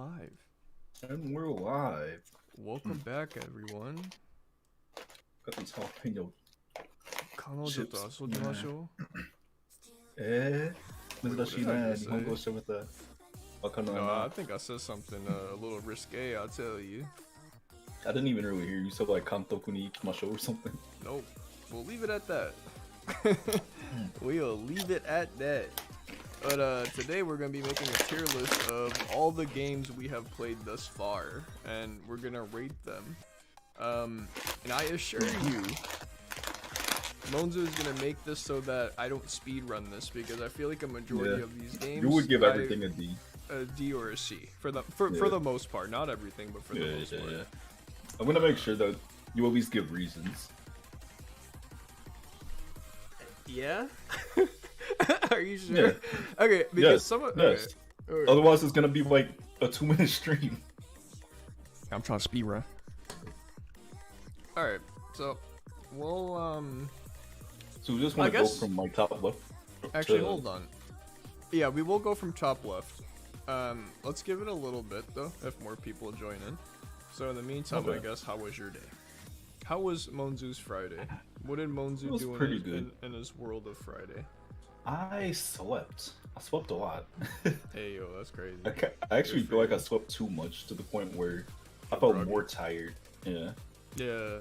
live. And we're live. Welcome back, everyone. 照片有彼女と遊びましょ珍しいね。日本語喋った。わかんないな。No, I think I said something a little risque, I'll tell you. I didn't even really hear you. You said like 監督に行きましょう or something. Nope. We'll leave it at that. We'll leave it at that. But today we're going to be making a tier list of all the games we have played thus far. And we're going to rate them. And I assure you, Monzo is going to make this so that I don't speedrun this, because I feel like a majority of these games, you would give everything a D. A D or a C for the most part. Not everything, but for the most part. Yeah. I'm gonna make sure that you at least give reasons. Yeah. Are you sure? Yeah. Okay, because some of yes. Okay. Otherwise, it's gonna be like a 2-minute stream. I'm trying to speedrun. All right, so we'll So we just want to go from like top left. Actually, hold on. Yeah, we will go from top left. Let's give it a little bit though, if more people join in. So in the meantime, I guess, how was your day? How was Monzu's Friday? What did Monzu do in his world of Friday? I slept. I slept a lot. Hey yo, that's crazy. I actually feel like I slept too much to the point where I felt more tired. Yeah. Yeah,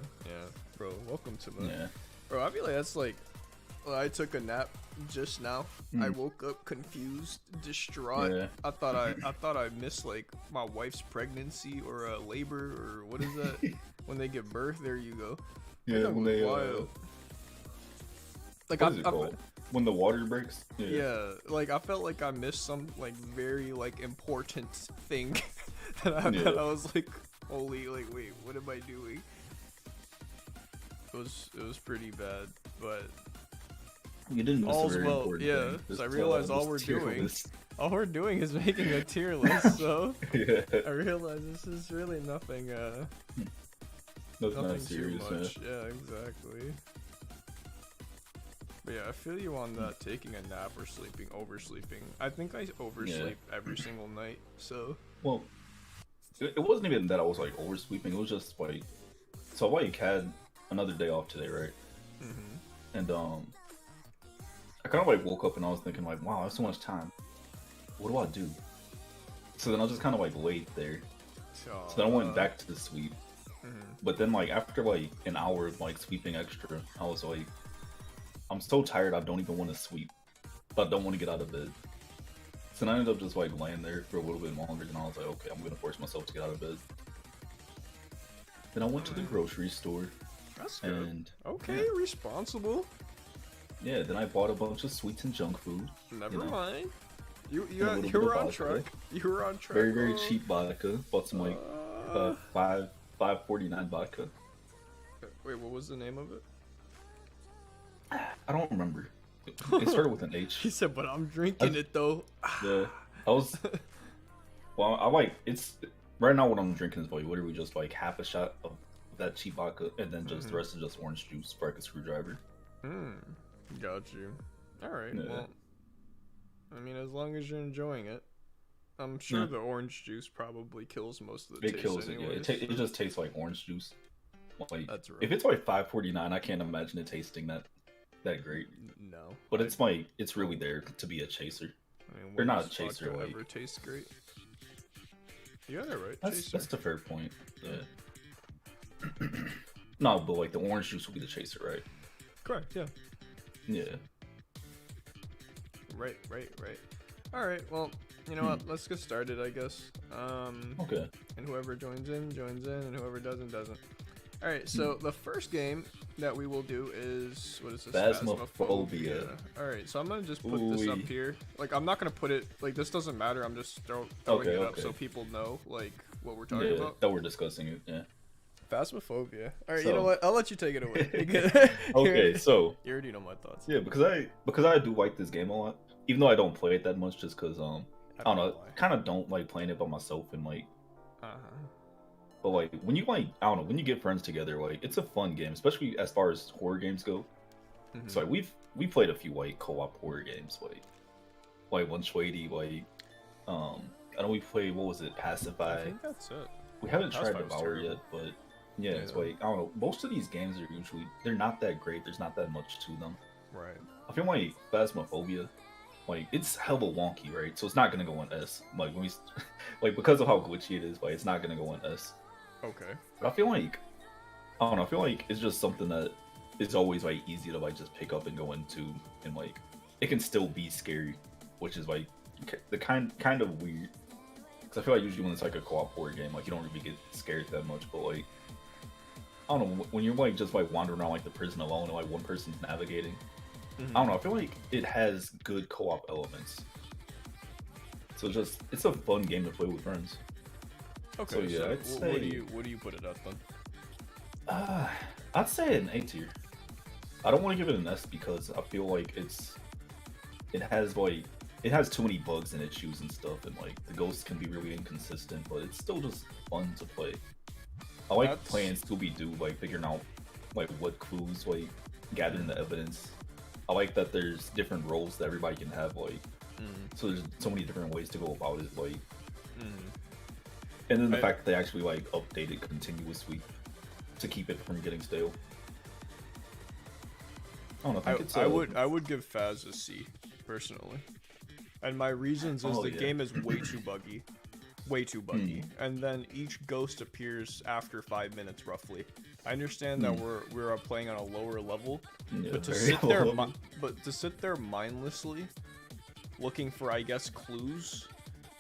bro. Welcome to my. Yeah. Bro, I feel like that's like. Well, I took a nap just now. I woke up confused, distraught. Yeah. I thought I missed like my wife's pregnancy or labor, or what is that? When they give birth, there you go. Yeah, when they like what is it called? When the water breaks. Yeah, like I felt like I missed some like very like important thing that I was like, holy, like wait, what am I doing? It was pretty bad, but. You didn't miss all's a very well, important yeah. thing. So I realized all we're doing is making a tier list. So I realized this is really nothing. Nothing serious, too much. Yeah, exactly. But yeah, I feel you on that. Taking a nap or oversleeping. I think I oversleep every single night. So well, it wasn't even that I was like oversleeping. It was just like, so I like had another day off today, right? And I kind of like woke up and I was thinking like, wow, I have so much time. What do I do? So then I just kind of like laid there. So then I went back to the sleep. But then like after like an hour of like sleeping extra, I was like, I'm so tired I don't even want to sleep. I don't want to get out of bed. So then I ended up just like laying there for a little bit longer, and I was like, okay, I'm gonna force myself to get out of bed. Then I went to the grocery store. That's good. And responsible. Yeah, then I bought a bunch of sweets and junk food. Never mind. You were on track. You were on track. Very cheap vodka. Bought some like $5.49 vodka. Wait, what was the name of it? I don't remember. It started with an H. He said, but I'm drinking it though. Yeah, I was. Well, I like it's right now. What I'm drinking is like literally just like half a shot of that cheap vodka, and then just the rest is just orange juice for like a screwdriver. Got you. Alright, well, I mean, as long as you're enjoying it, I'm sure the orange juice probably kills most of the taste. It kills it, yeah. It just tastes like orange juice. Like, that's right. If it's like $5.49, I can't imagine it tasting that great. No. But it's like, it's really there to be a chaser. I mean, they're not a chaser, like... ever tastes great? You got it right, that's the fair point, yeah. No, but like the orange juice will be the chaser, right? Correct, yeah. Yeah. Right. Alright, well, you know what? Let's get started, I guess. Okay. And whoever joins in, and whoever doesn't. Alright, so the first game that we will do is, what is this? Phasmophobia. Alright, so I'm gonna just put this up here. Like, I'm not gonna put it, like, this doesn't matter. I'm just throwing it up so people know, like, what we're talking about. That we're discussing it, yeah. Phasmophobia. Alright, you know what? I'll let you take it away. Okay, so you already know my thoughts. Yeah, because I do like this game a lot, even though I don't play it that much, just because I don't know, kind of don't like playing it by myself and like. But like when you like, I don't know, when you get friends together, like it's a fun game, especially as far as horror games go. So like, we played a few like co-op horror games, like One Shady, like I know we played, what was it, Pacify? I think that's it. We haven't tried Devour yet, but yeah, it's like, I don't know, most of these games are usually, they're not that great, there's not that much to them. Right. I feel like Phasmophobia, like, it's hella wonky, right? So it's not gonna go on S. Like, when we, like, because of how glitchy it is, like, it's not gonna go on S. Okay. But I feel like, I don't know, I feel like it's just something that is always, like, easy to, like, just pick up and go into, and, like, it can still be scary, which is, like, the kind of weird. Because I feel like usually when it's, like, a co-op horror game, like, you don't really get scared that much, but, like, I don't know, when you're, like, just, like, wandering around, like, the prison alone, and, like, one person's navigating, I don't know, I feel like it has good co-op elements. So it's a fun game to play with friends. Okay, so yeah, I'd say, what do you put it at then? I'd say an A tier. I don't want to give it an S because I feel like it has too many bugs in its shoes and stuff, and like the ghosts can be really inconsistent, but it's still just fun to play. I like playing Scooby-Doo, like figuring out like what clues, like gathering the evidence. I like that there's different roles that everybody can have, like so there's so many different ways to go about it, like and then the fact that they actually like update it continuously to keep it from getting stale. I don't know. I think I would give Phaz a C personally, and my reasons is game is way too buggy, and then each ghost appears after 5 minutes roughly. I understand that we're playing on a lower level, but to sit there mindlessly looking for, I guess, clues.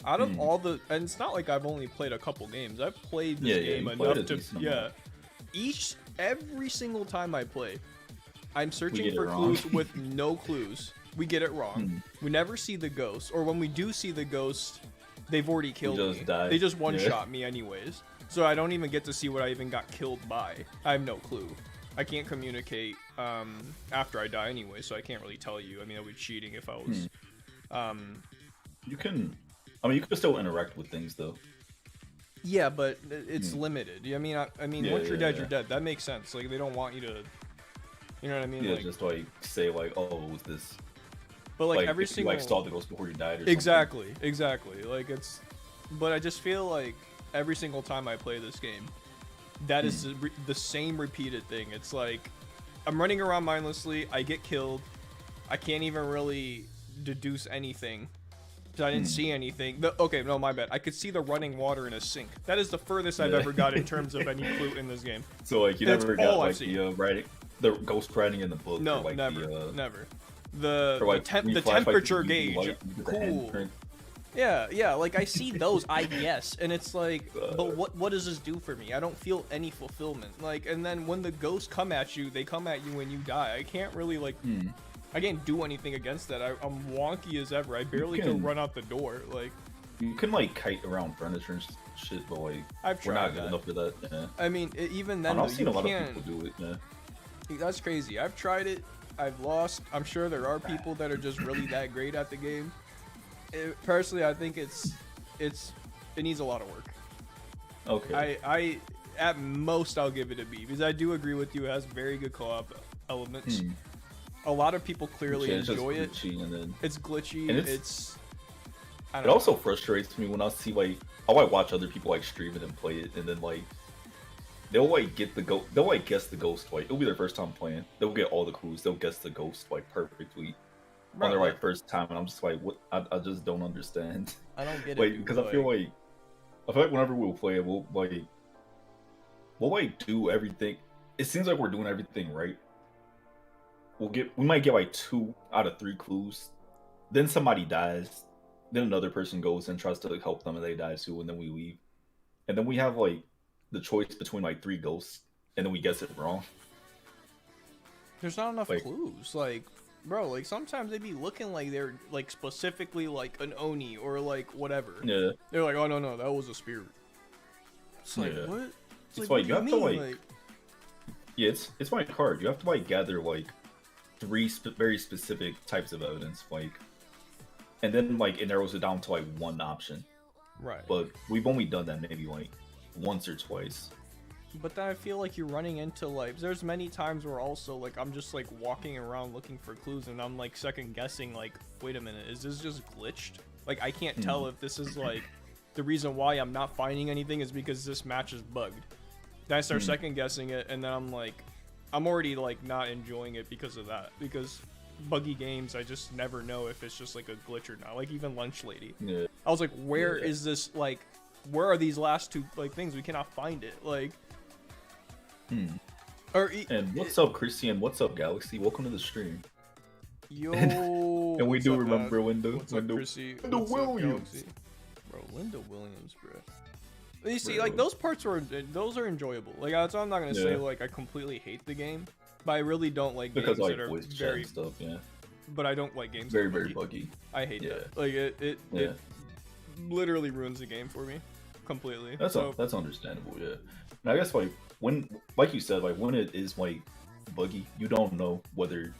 Out of all the, and it's not like I've only played a couple games. I've played this game enough to every single time I play, I'm searching for clues with no clues. We get it wrong. We never see the ghost, or when we do see the ghost, they've already killed me. They just one-shot me anyways. So I don't even get to see what I even got killed by. I have no clue. I can't communicate after I die anyway, so I can't really tell you. I mean, I would be cheating if I was. You can still interact with things though. Yeah, but it's limited. I mean, once you're dead, you're dead. That makes sense. Like, they don't want you to, you know what I mean? Yeah, like, just like say like, oh, it was this. But like every single, you, like, saw the ghost before you died. Or exactly. Like it's, but I just feel like every single time I play this game, that is the same repeated thing. It's like I'm running around mindlessly. I get killed. I can't even really deduce anything. I didn't see anything. Okay, no, my bad. I could see the running water in a sink. That is the furthest I've ever got in terms of any clue in this game. So like you never got like the ghost writing in the book. No, or, like, never. The temperature gauge. Cool. Yeah. Like I see those, I guess, and it's like, but what does this do for me? I don't feel any fulfillment. Like, and then when the ghosts come at you, they come at you when you die. I can't really like. I can't do anything against that. I'm wonky as ever. I barely can run out the door. Like, you can like kite around furniture and shit, but like we're not good enough for that. Yeah. I mean, even then, I've seen a lot of people do it. Yeah. That's crazy. I've tried it. I've lost. I'm sure there are people that are just really that great at the game. Personally, I think it needs a lot of work. Okay. I at most I'll give it a B because I do agree with you. It has very good co-op elements. A lot of people clearly enjoy it. It's glitchy. And it also frustrates me when I see like I'll watch other people like stream it and play it, and then like they'll like get the ghost. They'll like guess the ghost. Like it'll be their first time playing. They'll get all the clues. They'll guess the ghost like perfectly on their like first time, and I'm just like, what? I just don't understand. I don't get it. Like because I feel like whenever we'll play it, we'll do everything. It seems like we're doing everything right. We might get like 2 out of 3 clues, then somebody dies, then another person goes and tries to like, help them and they die too, and then we leave, and then we have like the choice between like 3 ghosts, and then we guess it wrong. There's not enough clues, like, bro, like sometimes they be looking like they're like specifically like an Oni or like whatever. Yeah, they're like, oh no, that was a spirit. It's like, what? It's like you have to like yeah, it's like hard. You have to like gather like 3 very specific types of evidence, like, and then like it narrows it down to like 1 option. Right. But we've only done that maybe like once or twice. But then I feel like you're running into like there's many times where also like I'm just like walking around looking for clues and I'm like second guessing like, wait a minute, is this just glitched? Like I can't tell if this is like the reason why I'm not finding anything is because this match is bugged. Then I start second guessing it, and then I'm like, I'm already like not enjoying it because of that. Because buggy games, I just never know if it's just like a glitch or not. Like even Lunch Lady. Yeah. I was like, where is this, like, where are these last two like things? We cannot find it. Like. And what's up, Christian? What's up, Galaxy? Welcome to the stream. Yo. And we do remember Linda. Linda Williams. Bro, Linda Williams, bro. You see, like those parts those are enjoyable. Like that's why I'm not gonna say like I completely hate the game, but I really don't like games like that are voice chat very and stuff. Yeah. But I don't like games very that are very buggy. I hate that. Like it literally ruins the game for me completely. That's understandable. Yeah. And I guess like when, like you said, like when it is like buggy, you don't know whether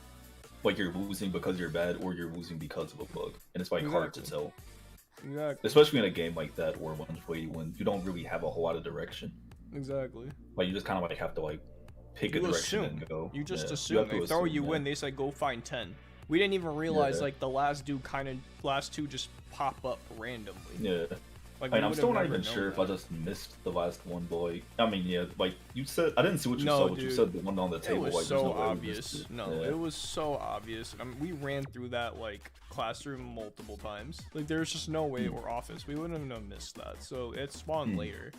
like you're losing because you're bad or you're losing because of a bug, and it's like hard to tell. Exactly. Especially in a game like that or Lunch Lady when you don't really have a whole lot of direction. Exactly. Like you just kind of like have to like pick a direction and go. You just assume. They throw you in. They say go find 10. We didn't even realize like the last two just pop up randomly. Yeah. Like, I'm still not even sure if I just missed the last one, but like, I mean, yeah, like you said, I didn't see what you saw. But you said the one on the table. It was like, so obvious. It was so obvious. I mean, we ran through that like classroom multiple times. Like, there's just no way or office we wouldn't have missed that. So it spawned later,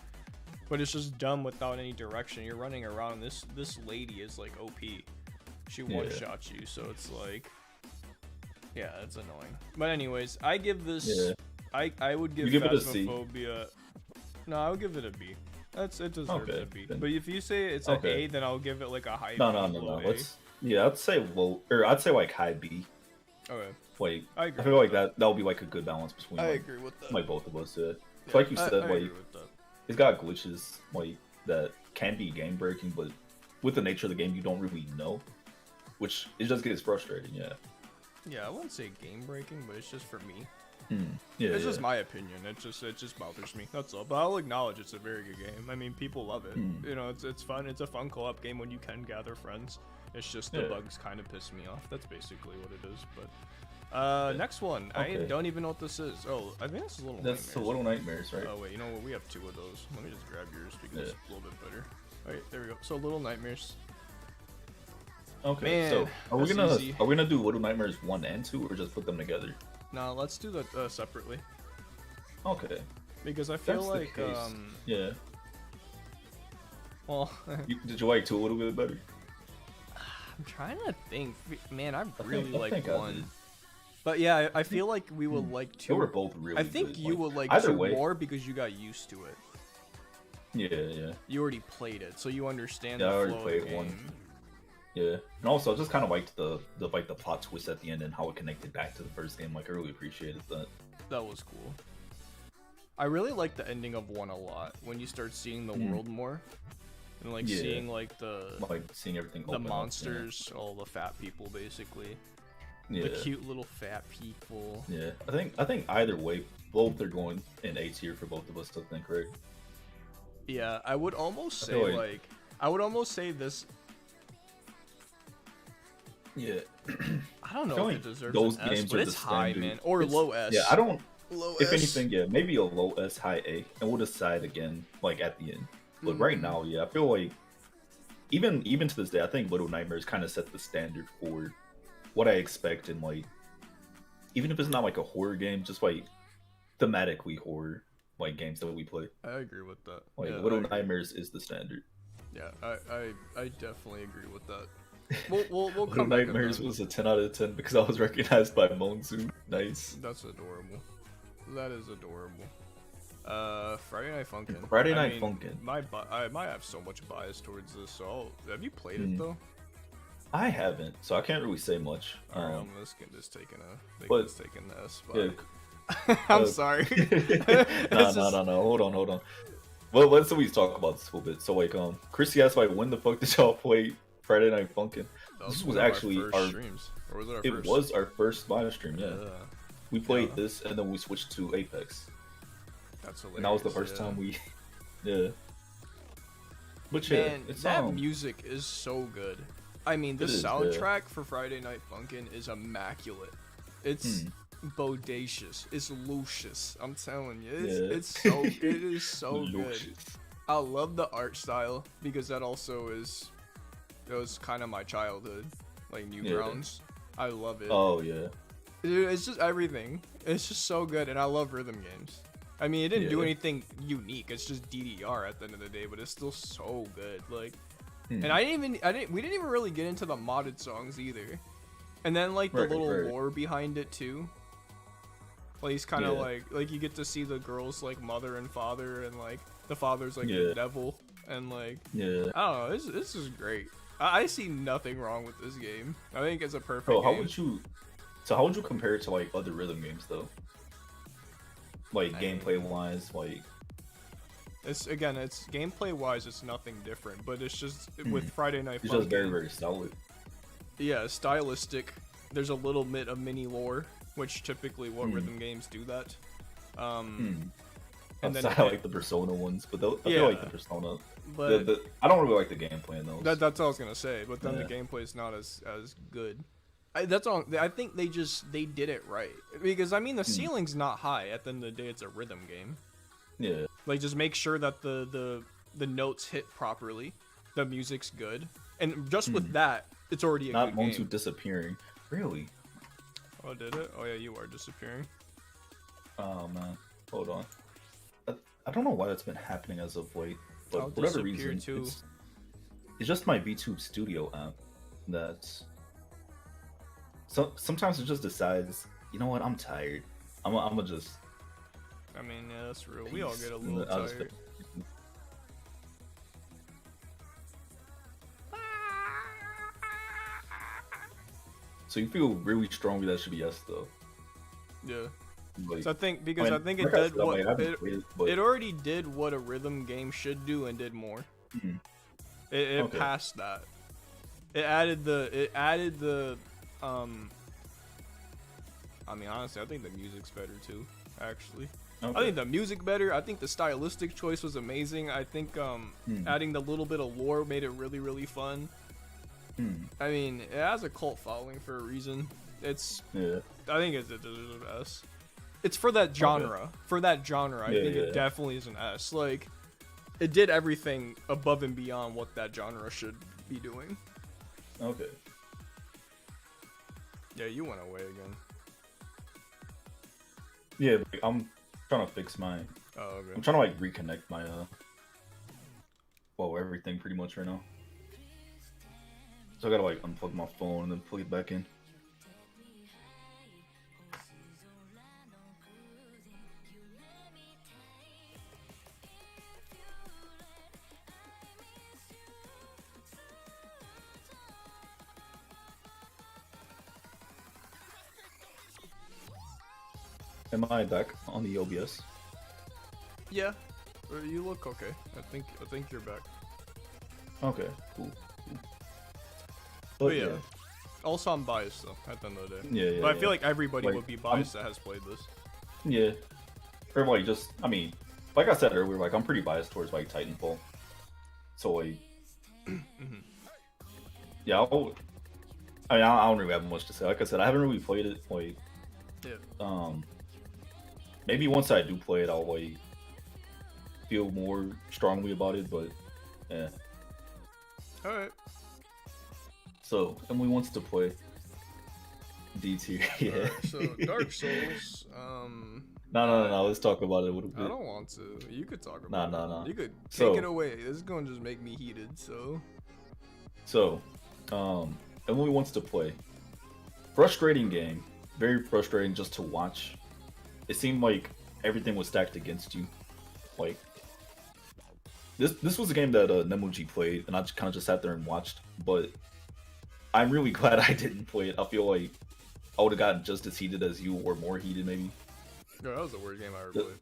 but it's just dumb without any direction. You're running around. This lady is like OP. She one shots you, so it's like, yeah, it's annoying. But anyways, I give this. Yeah. I would give Phasmophobia. No, I would give it a B. It deserves a B. But if you say it's an A, then I'll give it like a high. No. I'd say low, or I'd say like high B. Okay. Like I feel like that would be like a good balance between. I agree with that. Like both of us. Yeah. So like you said, like it's got glitches like that can be game breaking, but with the nature of the game, you don't really know, which it just gets frustrating. Yeah. Yeah, I wouldn't say game breaking, but it's just for me. Yeah, it's just my opinion. It just bothers me. That's all. But I'll acknowledge it's a very good game. I mean, people love it. You know, it's fun. It's a fun co-op game when you can gather friends. It's just the bugs kind of piss me off. That's basically what it is. But next one. I don't even know what this is. Oh, I think this is Little Nightmares. That's Little Nightmares, right? Oh wait, you know what? We have two of those. Let me just grab yours because it's a little bit better. All right, there we go. So Little Nightmares. Okay, man, so are we gonna do Little Nightmares 1 and 2 or just put them together? No, let's do that separately. Okay. Because I feel like yeah. Well, did you like 2 a little bit better? I'm trying to think. Man, I really like 1. But yeah, I feel like we would like 2. They were both really I think good. You would like 2 more because you got used to it. Yeah. You already played it, so you understand the flow I already played of the game. 1. Yeah, and also I just kind of liked the plot twist at the end and how it connected back to the first game. Like I really appreciated that. That was cool. I really like the ending of 1 a lot when you start seeing the world more, and like seeing like seeing everything. The monsters, all the fat people, basically. The cute little fat people. Yeah, I think either way, both are going in A tier for both of us. I think, right? Yeah, I would almost say I would almost say this. Yeah, I don't know if it deserves those an games S, but it's high, man, or low S. Yeah, I don't. Low if S. anything, maybe a low S, high A, and we'll decide again, like at the end. But right now, I feel like even to this day, I think Little Nightmares kind of set the standard for what I expect in like, even if it's not like a horror game, just like thematically horror like games that we play. I agree with that. Like Little Nightmares is the standard. Yeah, I definitely agree with that. We'll Little Nightmares was a 10 out of 10 because I was recognized by Monzu. Nice. That's adorable. That is adorable. Friday Night Funkin'. Friday Night Funkin'. I might have so much bias towards this. So have you played it though? I haven't, so I can't really say much. Alright, this game is taking the S. Yeah. I'm sorry. No. Hold on. Well, let's at least talk about this a little bit. So like, Chrissy asked like, when the fuck did y'all play Friday Night Funkin'? This was actually our streams. Or was it our first? It was our first live stream. Yeah. We played this and then we switched to Apex. That's hilarious. And that was the first time we. Yeah. But yeah, man, that music is so good. I mean, the soundtrack for Friday Night Funkin' is immaculate. It's bodacious. It's Lucius. I'm telling you, it is so good. I love the art style because that was kind of my childhood, like Newgrounds. I love it. Oh yeah. Dude, it's just everything. It's just so good, and I love rhythm games. I mean, it didn't do anything unique. It's just DDR at the end of the day, but it's still so good. Like, and we didn't even really get into the modded songs either. And then like the little lore behind it too. Like he's kind of like you get to see the girl's like mother and father, and like the father's like the devil, and like I don't know. This is great. I see nothing wrong with this game. I think it's a perfect game. How would you compare it to like other rhythm games though? Like gameplay wise, like it's gameplay wise, it's nothing different, but it's just with Friday Night Funkin'. It's just very, very solid. Yeah, stylistic. There's a little bit of mini lore, which typically rhythm games do that. And then I like the Persona ones, but I feel like the Persona. But I don't really like the gameplay in those. That's all I was gonna say. But then the gameplay is not as good. That's all. I think they did it right, because I mean the ceiling's not high. At the end of the day, it's a rhythm game. Yeah. Like just make sure that the notes hit properly, the music's good, and just with that, it's already a good game. Not Monsu disappearing. Really? Oh, did it? Oh yeah, you are disappearing. Oh man, hold on. I don't know why that's been happening as of late, but for whatever reason, it's just my VTube Studio app that's. So sometimes it just decides, you know what? I'm tired. I'm gonna just. I mean, yeah, that's real. We all get a little tired. So you feel really strongly that should be yes, though. Yeah. Like, so I think it did it already did what a rhythm game should do and did more. It passed that. It added the. I mean, honestly, I think the music's better too. Actually, I think the music better. I think the stylistic choice was amazing. I think adding the little bit of lore made it really, really fun. I mean, it has a cult following for a reason. I think it deserves an S. It's for that genre. For that genre, I think it definitely is an S. Like, it did everything above and beyond what that genre should be doing. Okay. Yeah, you went away again. Yeah, I'm trying to fix my. Oh, okay. I'm trying to like reconnect my everything pretty much right now. So I gotta like unplug my phone and then plug it back in. Am I back on the OBS? Yeah, you look okay. I think you're back. Okay, cool. But yeah. Also, I'm biased though. At the end of the day. Yeah. But I feel like everybody would be biased that has played this. Yeah. Or like I mean, like I said earlier, like I'm pretty biased towards like Titanfall. So like, yeah. I don't really have much to say. Like I said, I haven't really played it. Like, maybe once I do play it, I'll like feel more strongly about it. But yeah. All right. So Emily wants to play D tier. Yeah. Right, so Dark Souls. No. Let's talk about it a little bit. I don't want to. You could talk about it. No. You could take it away. This is gonna just make me heated. So, Emily wants to play. Frustrating game. Very frustrating just to watch. It seemed like everything was stacked against you. Like, this was a game that Nemuji played, and I kind of just sat there and watched. But I'm really glad I didn't play it. I feel like I would have gotten just as heated as you, or more heated maybe. No, that was the worst game I ever played.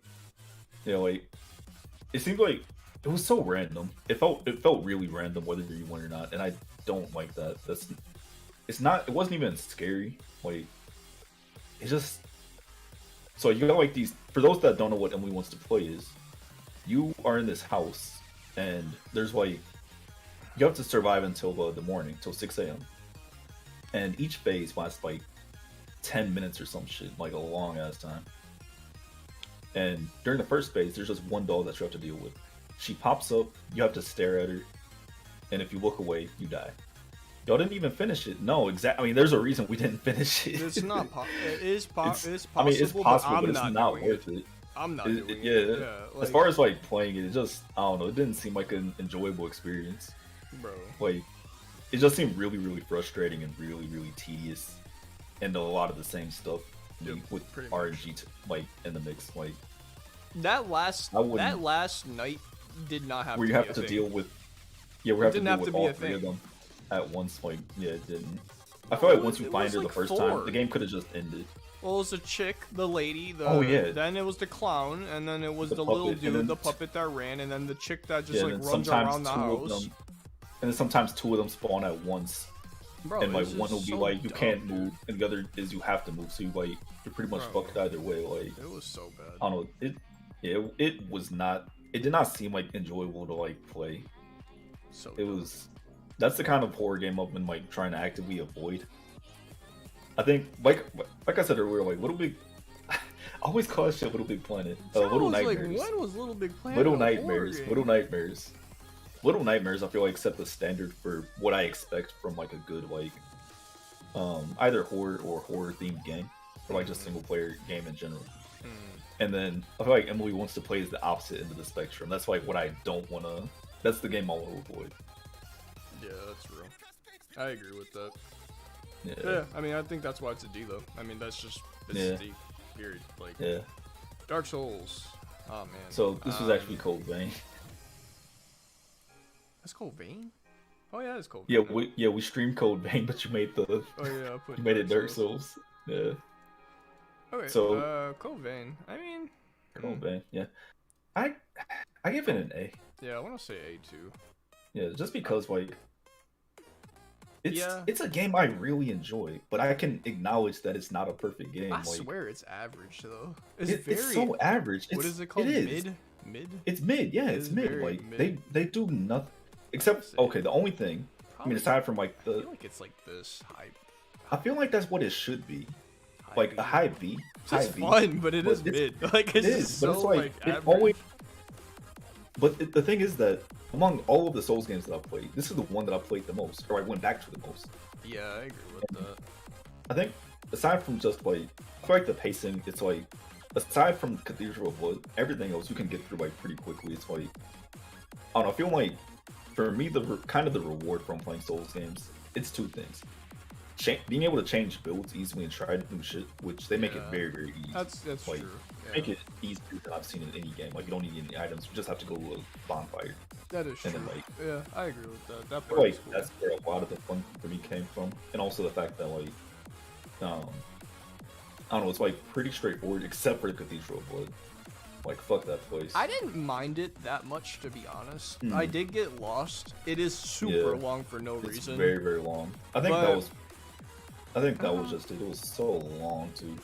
Yeah, like it seemed like it was so random. It felt really random whether you won or not, and I don't like that. It wasn't even scary. Like, it's just. So you got like these. For those that don't know what Emily wants to play is, you are in this house, and there's like, you have to survive until the morning, till 6 a.m. And each phase lasts like 10 minutes or some shit, like a long ass time. And during the first phase, there's just one doll that you have to deal with. She pops up, you have to stare at her, and if you look away, you die. Y'all didn't even finish it. No, exactly. I mean, there's a reason we didn't finish it. It's not. It is possible. I mean, it's possible, but it's not worth it. I'm not doing it. Yeah. Like, as far as like playing it, it just, I don't know. It didn't seem like an enjoyable experience, bro. Like, it just seemed really, really frustrating and really, really tedious, and a lot of the same stuff with RNG like in the mix. Like that last night did not have where to you be have a to thing. deal with. Yeah, we have to deal with all three of them at once. Like, yeah, it didn't. I feel like once you find her the first time, the game could have just ended. Well, it was the chick, the lady, then it was the clown, and then it was the little dude, the puppet that ran, and then the chick that just like runs around the house. And then sometimes two of them spawn at once. Bro, and like one will be like you can't move, and the other is you have to move, so you like you're pretty much fucked either way. Like it was so bad. I don't know. It was not. It did not seem like enjoyable to like play. So it was. That's the kind of horror game I've been like trying to actively avoid. I think like I said earlier, like Little Big. I always call this shit Little Big Planet. Little Nightmares. Like, when was Little Big Planet? Little Nightmares. Little Nightmares. Little Nightmares, I feel like set the standard for what I expect from like a good like, either horror or horror themed game, or like just single player game in general. And then I feel like Emily wants to play as the opposite end of the spectrum. That's like what I don't want to. That's the game I want to avoid. Yeah, that's real. I agree with that. Yeah. I mean, I think that's why it's a D though. I mean, that's just a D. Period. Like. Yeah. Dark Souls. Oh man. So this was actually Cold Vein. That's Cold Vein? Oh yeah, it's Cold Vein. We streamed Cold Vein, but you made the. Oh yeah, you made it Dark Souls. Yeah. Okay. So Cold Vein. I mean. Cold Vein. Yeah. I give it an A. Yeah, I want to say A too. Yeah, just because like. It's a game I really enjoy, but I can acknowledge that it's not a perfect game. I swear it's average though. It's so average. What is it called? Mid? It's mid. Yeah, it's mid. Like mid. They do nothing except the only thing. I mean, aside from like the. I feel like it's like this hype. I feel like that's what it should be. Like a high B. It's fun, but it is mid. Like it is, but it's like it only. But the thing is that among all of the Souls games that I've played, this is the one that I played the most, or I went back to the most. Yeah, I agree with that. I think aside from just like, I feel like the pacing, it's like, aside from Cathedral of Blood, everything else you can get through like pretty quickly. It's like, I don't know, I feel like for me the kind of the reward from playing Souls games, it's two things. Being able to change builds easily and try new shit, which they make it very, very easy. That's like, true. Yeah. Make it easier than I've seen in any game. Like you don't need any items, you just have to go to a bonfire. That is true. Then, like, yeah, I agree with that. That part like is cool. that's where a lot of the fun for me came from, and also the fact that like, I don't know, it's like pretty straightforward except for the Cathedral of Blood. Like fuck that place. I didn't mind it that much, to be honest. I did get lost. It is super long for no reason. It's very, very long. I think that was just it. It was so long too.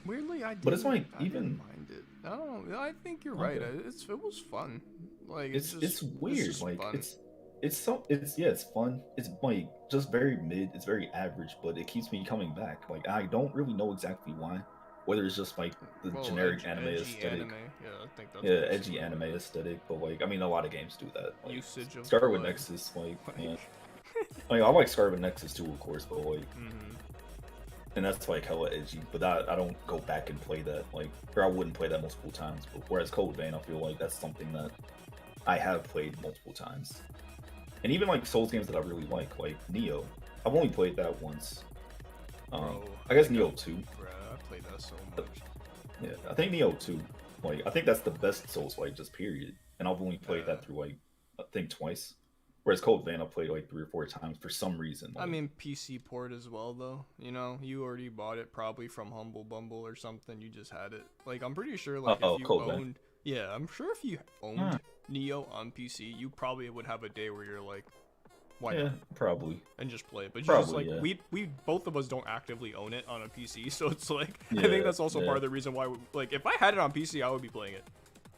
Weirdly, I didn't. But it's like I didn't mind it. I don't know. I think you're right. It was fun. Like it's weird. It's like fun. it's fun. It's like just very mid. It's very average, but it keeps me coming back. Like I don't really know exactly why. Whether it's just like the generic anime aesthetic. Anime. Yeah, I think that's edgy anime aesthetic. But like, I mean, a lot of games do that. Like, usage of Scarlet Nexus, like, yeah. I mean, I like Scarlet Nexus too, of course, but like, and that's like hella edgy. But I don't go back and play that, like, or I wouldn't play that multiple times. But whereas Code Vein, I feel like that's something that I have played multiple times. And even like Souls games that I really like Neo, I've only played that once. I guess Neo 2. I played that so much. Yeah, I think Neo 2. Like, I think that's the best Souls, like, just period. And I've only played that through, like, I think twice. Whereas Code Vein, I played, like, 3 or 4 times for some reason. Like, I mean, PC port as well, though. You know, you already bought it probably from Humble Bumble or something. You just had it. Like, I'm pretty sure, like, if you Code owned... Vein. Yeah, I'm sure if you owned Neo on PC, you probably would have a day where you're like, why not? Probably. And just play it. But probably, just like we both of us don't actively own it on a PC, so it's like I think that's also part of the reason why like if I had it on PC, I would be playing it.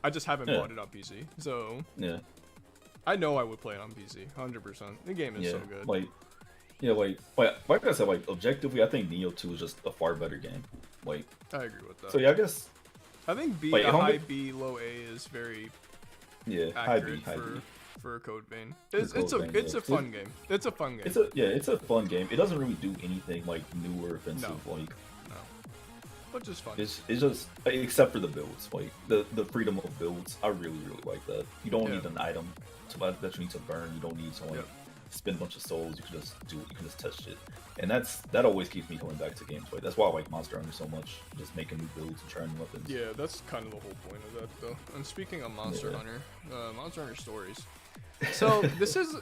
I just haven't bought it on PC. So I know I would play it on PC, 100%. The game is so good. Like Yeah, like I said, like objectively, I think Neo 2 is just a far better game. Like, I agree with that. So yeah, I guess. I think B, like, high B, low A is very accurate high B. For Code Vein. It's a fun game. It's a fun game. It's a fun game. It doesn't really do anything like new or offensive. No. But just fun. It's just except for the builds, like the freedom of builds. I really like that. You don't need an item that you need to burn. You don't need to spend a bunch of souls. You can just do it. You can just test it. And that always keeps me coming back to games. Like that's why I like Monster Hunter so much. Just making new builds and trying new weapons. Yeah, that's kind of the whole point of that, though. And speaking of Monster Hunter, Monster Hunter Stories. So this is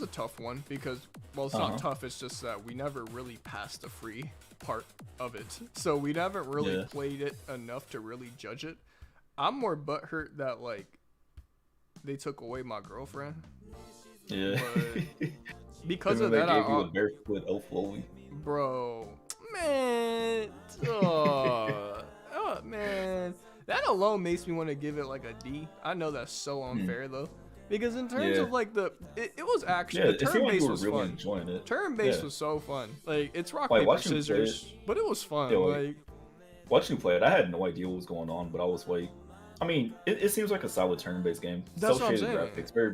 a tough one because it's not tough. It's just that we never really passed the free part of it, so we haven't really played it enough to really judge it. I'm more butthurt that like they took away my girlfriend. Yeah. Because of that, I gave you a barefoot elf lolly. Bro, man, man, that alone makes me want to give it like a D. I know that's so unfair though, because in terms of like it was actually turn-based was really fun. Enjoying it. Turn-based was so fun. Like it's rock paper scissors, but it was fun. Like watching you play it, I had no idea what was going on, but I was like, I mean, it seems like a solid turn-based game. That's what I'm saying. Graphics, very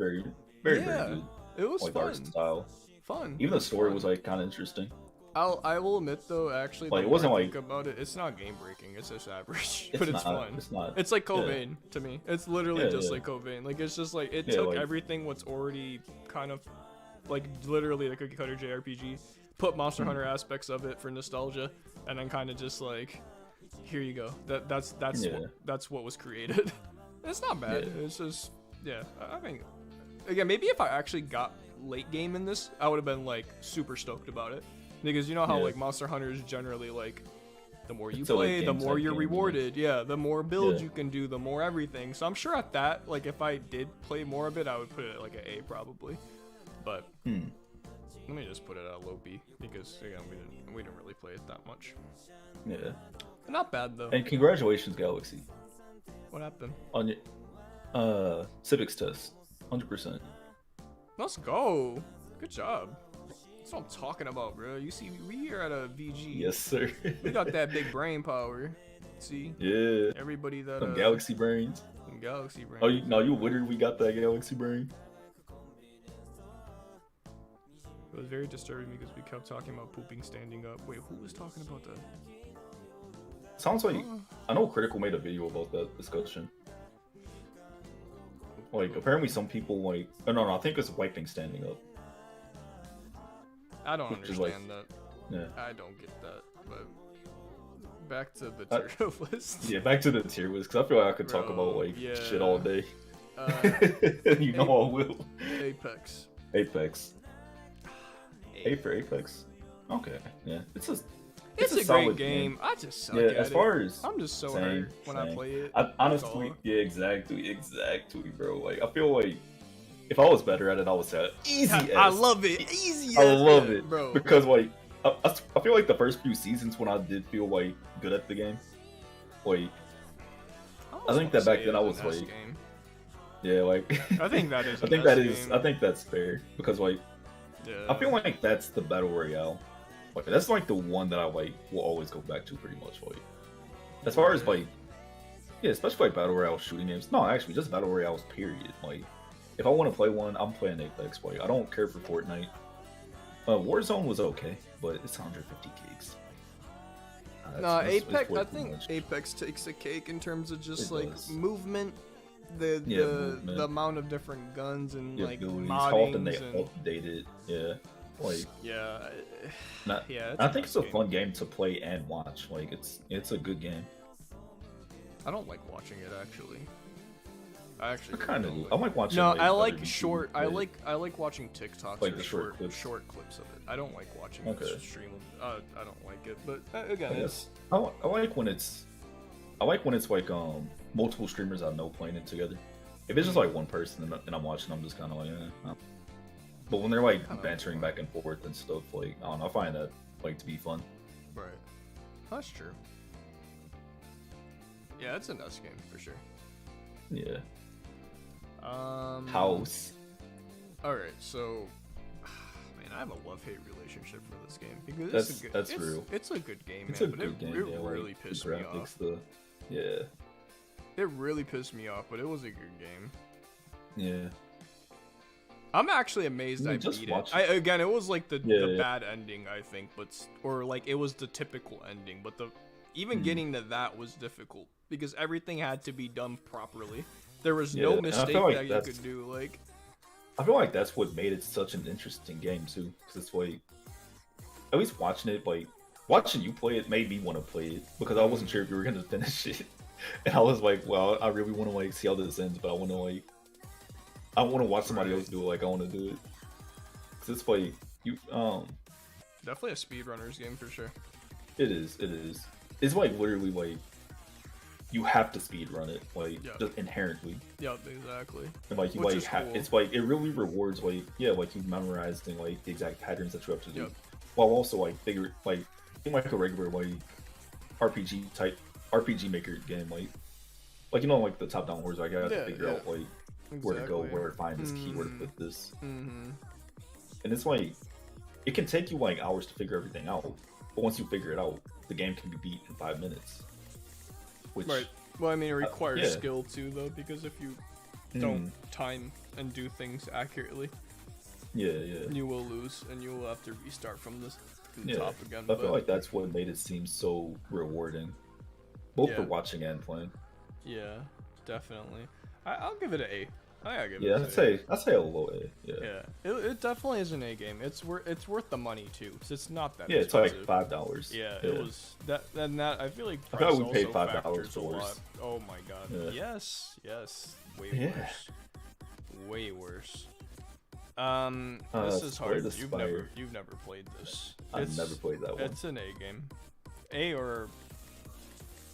good. It was like fun. Art style. Fun. Even the story was like kind of interesting. I will admit though, actually, like it wasn't like about it. It's not game breaking. It's just average, but it's fun. It's not. It's like Code Vein to me. It's literally just like Code Vein. Like it's just like it took everything what's already kind of like literally like a cookie cutter JRPG, put Monster Hunter aspects of it for nostalgia, and then kind of just like, here you go. That's what was created. It's not bad. It's just I think again maybe if I actually got late game in this, I would have been like super stoked about it, because you know how like Monster Hunter is generally like the more you play, the more you're rewarded. The more builds you can do, the more everything. So I'm sure at that, like if I did play more of it, I would put it at like an A probably. But let me just put it at a low B, because again we didn't really play it that much. Yeah. Not bad though. And congratulations, Galaxy. What happened? On your civics test, 100%. Let's go. Good job. That's what I'm talking about, bro. You see, we here at a VG. Yes, sir. We got that big brain power. See? Yeah. Everybody that Some galaxy brains. Some galaxy brains. Oh, you literally got that galaxy brain. It was very disturbing because we kept talking about pooping standing up. Wait, who was talking about that? Sounds like I know Critical made a video about that discussion. Like apparently some people like no, I think it's wiping standing up. I don't understand that. Yeah. I don't get that. But back to the tier list. Yeah, back to the tier list, because I feel like I could talk about like shit all day. You know I will. Apex. A for Apex. Okay. Yeah. It's a great game. I just suck at as far as I'm just so hurt when I play it. Honestly, exactly, bro. Like I feel like if I was better at it, I would say easy. I love it. Easy. I love it, bro. Because like I feel like the first few seasons when I did feel like good at the game, like I think that back then I was like, yeah, like I think that is. I think that's fair, because like I feel like that's the battle royale. Like that's like the one that I like will always go back to pretty much. Like as far as like especially like battle royale shooting games. No, actually just battle royales period. Like if I want to play one, I'm playing Apex. Like I don't care for Fortnite. Warzone was okay, but it's 150 gigs. Apex. I think Apex takes a cake in terms of just movement. The amount of different guns and like moddings. How often they update it. Yeah. Like it's I think it's a fun game to play and watch. Like it's a good game. I don't like watching it actually. I kind of do. I like watching. No, I like short. I like watching TikToks, like or the short clips of it. I don't like watching the stream. I don't like it, but again, I like when it's like multiple streamers I know playing it together. If it's just like one person and I'm watching, I'm just kind of like, But when they're like bantering back and forth and stuff, like I don't know, I find that like to be fun. Right. That's true. Yeah, it's a nice game for sure. Yeah. House. All right, so man, I have a love-hate relationship for this game because that's real. It's a good game, it's man, a but good game. It really pissed me off. Yeah. It really pissed me off, but it was a good game. Yeah. I'm actually amazed I beat it. Again, it was like the bad ending, I think, or like it was the typical ending, but even getting to that was difficult because everything had to be done properly. There was no mistake that you could do. Like, I feel like that's what made it such an interesting game too, because it's like, at least watching it, like watching you play it made me want to play it because I wasn't sure if you were gonna finish it, and I was like, well, I really want to like see how this ends, but I want to watch somebody else do it. Like I want to do it, because it's like definitely a speedrunner's game for sure. It is. It's like literally like you have to speed run it, like just inherently. Yep, exactly. And like you cool. It's like it really rewards like like you memorizing like the exact patterns that you have to do, while also like figure like in like a regular like RPG maker game like like the top down wars like I have to figure out like where to go, where to find this keyword with this, and it's like it can take you like hours to figure everything out, but once you figure it out, the game can be beat in 5 minutes. Which, right. Well, I mean, it requires skill too, though, because if you don't time and do things accurately, you will lose, and you will have to restart from the top again. I feel like that's what made it seem so rewarding, both for watching and playing. Yeah, definitely. I'll give it an A. I'd say a low A. Yeah. It definitely is an A game. It's worth the money too, because it's not that. It's like $5. Yeah, it was that. And that I feel like I thought we paid $5 for worse. Oh my god. Yeah. Yes. Way worse. This is hard. You've never played this. I've never played that one. It's an A game. A or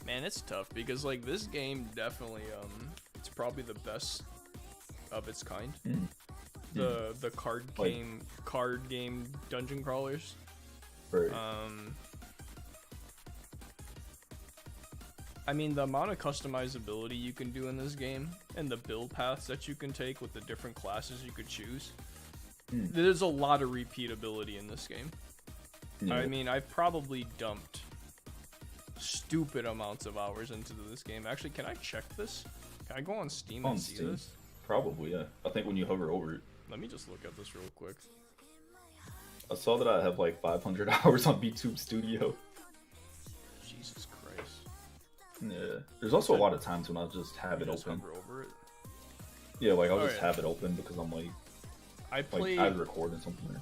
man, it's tough because like this game definitely it's probably the best of its kind. The card game dungeon crawlers. Right. I mean, the amount of customizability you can do in this game and the build paths that you can take with the different classes you could choose. There's a lot of repeatability in this game. I mean, I've probably dumped stupid amounts of hours into this game. Actually, can I check this? Can I go on Steam and see this? Probably, yeah. I think when you hover over it. Let me just look at this real quick. I saw that I have like 500 hours on VTube Studio. Jesus Christ. Yeah. There's also a lot of times when I'll just have it open. Hover over it? Yeah, like I'll just have it open because I'm like... I'd record or something.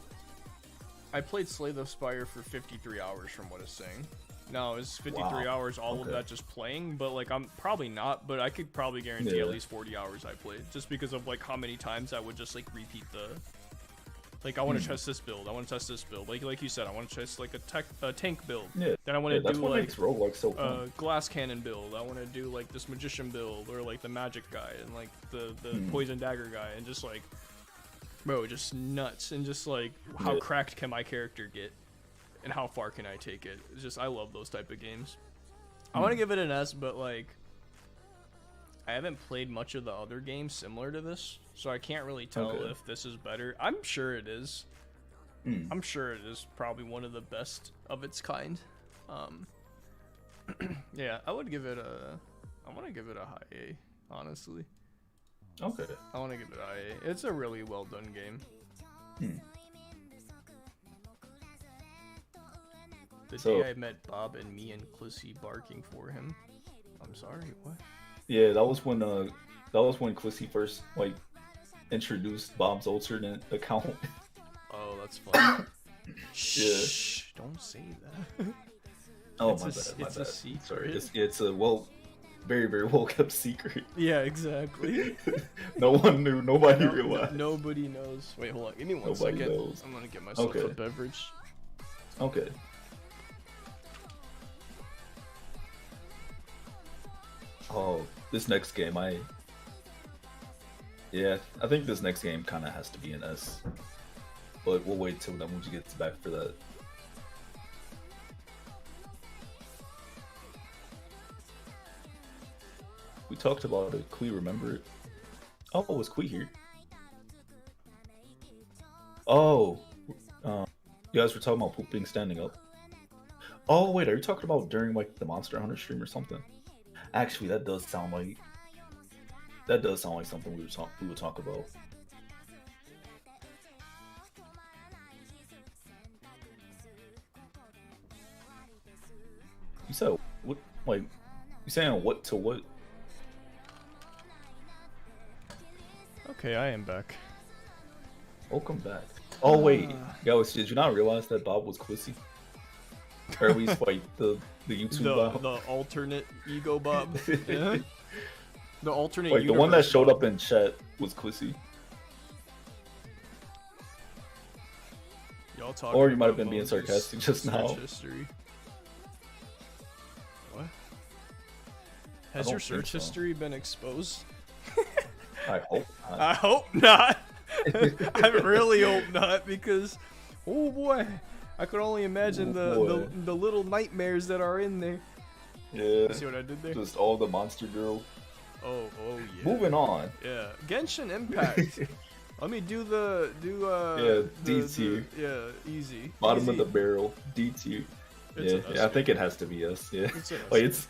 I played Slay the Spire for 53 hours from what it's saying. No, it's 53 hours, all of that just playing, but like I'm probably not, but I could probably guarantee at least 40 hours I played, just because of like how many times I would just like repeat like I want to test this build, I want to test this build, like you said, I want to test like a tank build, then I want to do like so glass cannon build, I want to do like this magician build, or like the magic guy, and like the poison dagger guy, and just like, bro, just nuts, and just like how cracked can my character get? And how far can I take it? It's just, I love those type of games. I want to give it an S, but like, I haven't played much of the other games similar to this, so I can't really tell if this is better. I'm sure it is. I'm sure it is probably one of the best of its kind. Yeah, I want to give it a high A, honestly. Okay. I want to give it a high A. It's a really well done game. The day I met Bob and me and Clissy barking for him. I'm sorry, what? Yeah, that was when Clissy first like introduced Bob's alternate account. Oh, that's funny. Shh, don't say that. Oh, my bad. It's a secret. Sorry, it's a very, very well kept secret. Yeah, exactly. No one knew. Nobody realized. Nobody knows. Wait, hold on. Give me one second. Knows. I'm gonna get myself a beverage. Okay. Oh, this next game, I think this next game kind of has to be an S, but we'll wait till then when you get back for that. We talked about it. Kui, remember it? Oh, was Kui here? Oh, You guys were talking about pooping standing up. Oh wait, are you talking about during like the Monster Hunter stream or something? Actually, that does sound like something we would talk about. You said what? Like, you saying what to what? Okay, I am back. Welcome back. Oh wait, guys, did you not realize that Bob was Quissy? Or at least like the YouTube Bob? The alternate ego Bob. Yeah. The alternate like the one that showed up in chat was Quissy. Y'all talking or you might have been being sarcastic just now. History. What? Has your search history been exposed? I hope not. I hope not. I really hope not, because oh boy, I could only imagine the little nightmares that are in there. Yeah. See what I did there? Just all the monster girl. Oh yeah. Moving on. Yeah. Genshin Impact. Let me do D tier. Yeah, easy. Bottom easy. of the barrel. D tier. Yeah, I think it has to be us. Yeah. It's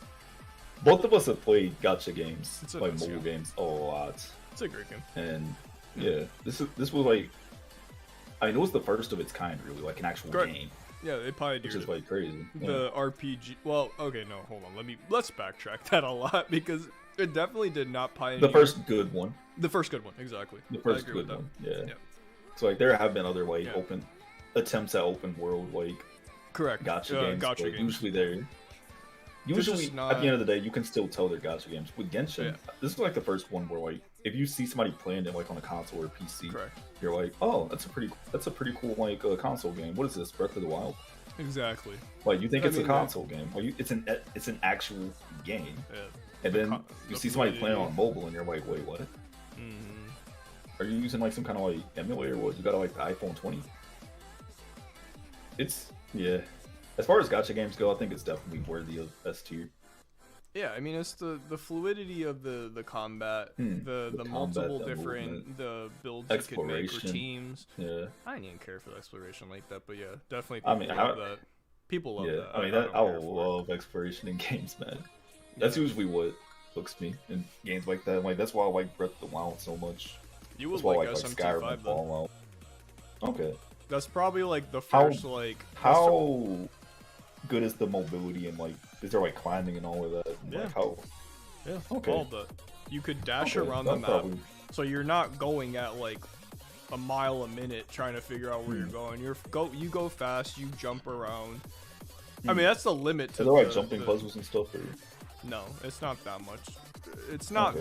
both of us have played gacha games, like mobile games, a lot. It's a great game. And yeah, this was like, I mean, it was the first of its kind, really, like an actual game. Yeah, they pioneered. Which is like crazy. The RPG. Well, okay, no, hold on. Let's backtrack that a lot, because it definitely did not pioneer. The first good one. The first good one, exactly. The first good one. Yeah. So like there have been other like open attempts at open world like gacha games. Gacha games. Usually at the end of the day, you can still tell they're gacha games. With Genshin, this is like the first one where like if you see somebody playing it like on a console or a PC, you're like, oh, that's a pretty cool like console game. What is this? Breath of the Wild? Exactly. Like you think it's a console game? Like it's an actual game. Yeah. And then you see somebody playing on mobile, and you're like, wait, what? Are you using like some kind of like emulator? What you got like the iPhone 20? It's As far as gacha games go, I think it's definitely worthy of S tier. Yeah, I mean it's the fluidity of the combat, the multiple different builds you could make for teams. Yeah, I didn't even care for the exploration like that, but yeah, definitely people love that. People love that. I mean, I love exploration in games, man. That's usually what hooks me in games like that. Like that's why I like Breath of the Wild so much. You would like SMT5 though. Okay. That's probably like the first How good is the mobility and like is there like climbing and all of that? And, like, how? Yeah. Okay. All that. You could dash around the map, so you're not going at like a mile a minute trying to figure out where you're going. You go fast. You jump around. I mean that's the limit to. Are there like jumping puzzles and stuff? Or... No, it's not that much. It's not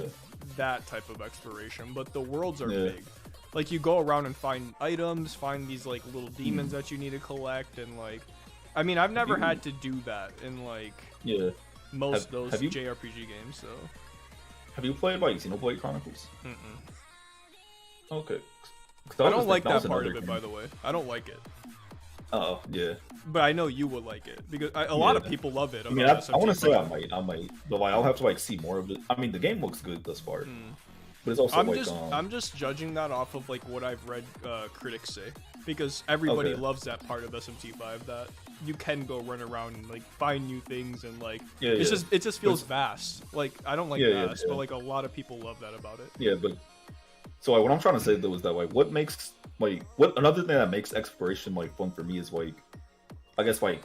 that type of exploration, but the worlds are big. Like you go around and find items, find these like little demons that you need to collect, and like, I mean, I've never had to do that in like most of those JRPG games. So, have you played like Xenoblade Chronicles? Okay. I don't like that part of it, by the way. I don't like it. Oh yeah. But I know you would like it because a lot of people love it. I mean, I want to say I might, but like I'll have to like see more of it. I mean, the game looks good thus far, but it's also I'm just judging that off of like what I've read critics say, because everybody loves that part of SMT5 that you can go run around and like find new things and like it just feels vast. Like I don't like vast, but like a lot of people love that about it. Yeah, but so like what I'm trying to say though is that like what another thing that makes exploration like fun for me is like, I guess like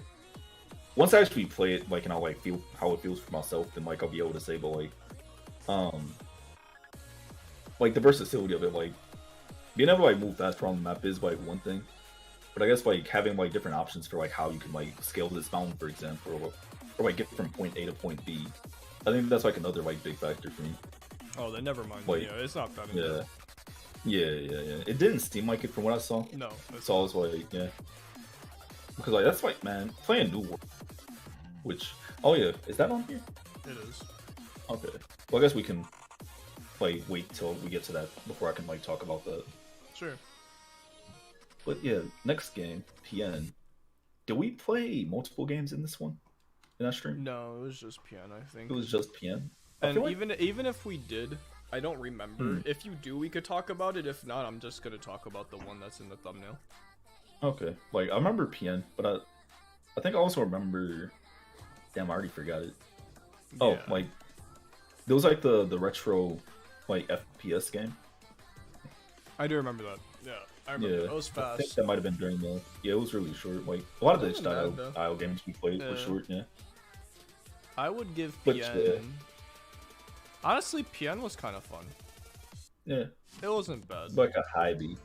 once I actually play it like and I'll like feel how it feels for myself, then like I'll be able to say, but like the versatility of it, like being able to like move fast around the map is like one thing, but I guess like having like different options for like how you can like scale this mountain, for example, or like get from point A to point B, I think that's like another like big factor for me. Oh, then never mind. Like, it's not that. Yeah. It didn't seem like it from what I saw. No. So I was like, because like that's like, man, playing New World, which is that on here? It is. Okay. Well, I guess we can like wait till we get to that before I can like talk about that. Sure. But yeah, next game, PN. Did we play multiple games in this one? In that stream? No, it was just PN, I think. It was just PN? And even if we did, I don't remember. If you do, we could talk about it. If not, I'm just gonna talk about the one that's in the thumbnail. Okay, like I remember PN, but I think I also remember. Damn, I already forgot it. Oh, Yeah. like there was like the retro like FPS game. I do remember that. Yeah, I remember. It was fast. I think that might have been during the. Yeah, it was really short. Like a lot of the itch.io games we played were short. Yeah. I would give PN. Honestly, PN was kind of fun. Yeah. It wasn't bad. Like a high B.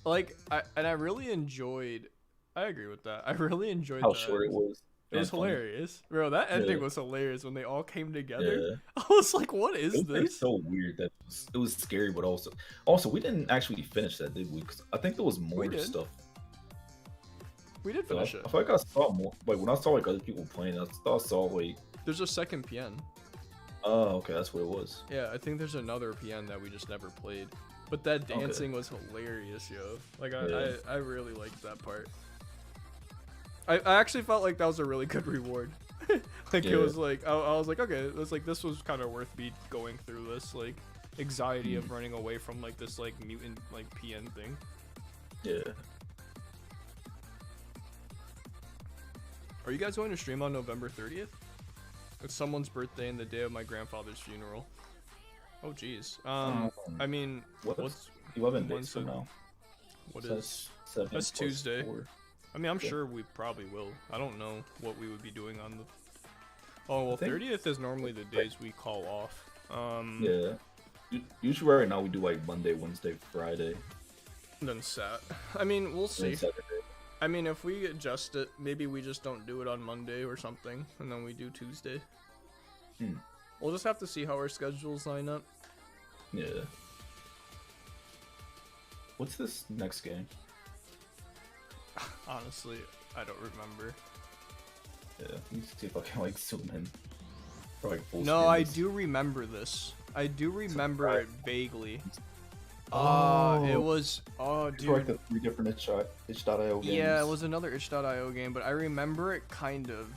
Like I really enjoyed. I agree with that. I really enjoyed how short it was. It was hilarious, bro. That ending was hilarious when they all came together. I was like, "What is this?" Like, so weird that it was scary, but also we didn't actually finish that, did we? Because I think there was more stuff. We did finish it. I feel like I saw more. Like when I saw like other people playing, I saw like. There's a second PN. Oh, okay, that's what it was. Yeah, I think there's another PN that we just never played. But that dancing was hilarious, yo. Like I really liked that part. I actually felt like that was a really good reward. Like it was like I was like, okay, it's like this was kind of worth me going through this like anxiety of running away from like this like mutant like PN thing. Yeah. Are you guys going to stream on November 30th? It's someone's birthday and the day of my grandfather's funeral. Oh jeez. I mean, what's 11 days from now? What is? That's Tuesday. 4. I mean, I'm sure we probably will. I don't know what we would be doing on the. Oh well, 30th is normally the days we call off. Yeah. Usually right now we do like Monday, Wednesday, Friday. Then I mean, we'll see. I mean, if we adjust it, maybe we just don't do it on Monday or something, and then we do Tuesday. We'll just have to see how our schedules line up. Yeah. What's this next game? Honestly, I don't remember. Yeah, let me see if I can like zoom in. For, like, full no, I do remember this. I do remember it vaguely. It was. Oh, dude. Like the 3 different itch.io games. Yeah, it was another itch.io game, but I remember it kind of.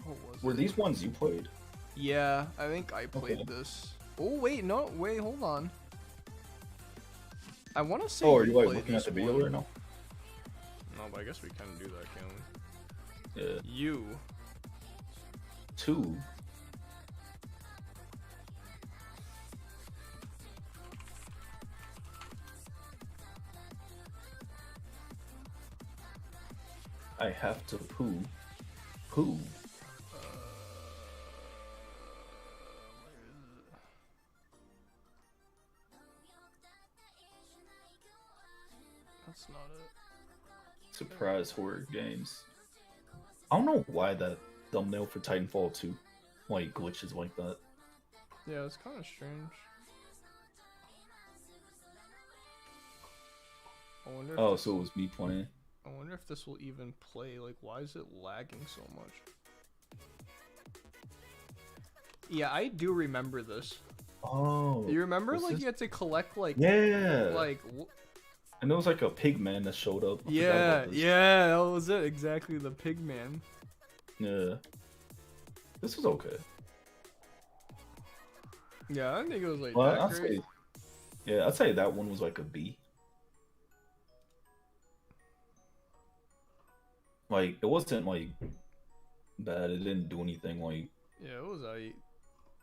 What was Were these ones you played? Yeah, I think I played this. Oh wait, no, wait, hold on. I want to say. Oh, are you like looking at the video or no? No, but I guess we can do that, can we? Yeah. You. 2. I have to poo. Poo. That's not it. Surprise horror games. I don't know why that thumbnail for Titanfall 2 like glitches like that. Yeah, it's kind of strange. I wonder. Oh, so it was me playing. I wonder if this will even play. Like, why is it lagging so much? Yeah, I do remember this. Oh. You remember, like, you had to collect, like... Yeah. Like... And there was, like, a pig man that showed up. Yeah, yeah, that was it. Exactly, the pig man. Yeah. This was okay. Yeah, I don't think it was, like, well, that great. I'd say that one was, like, a B. Like, it wasn't, like, bad. It didn't do anything, like... Yeah, it was aight.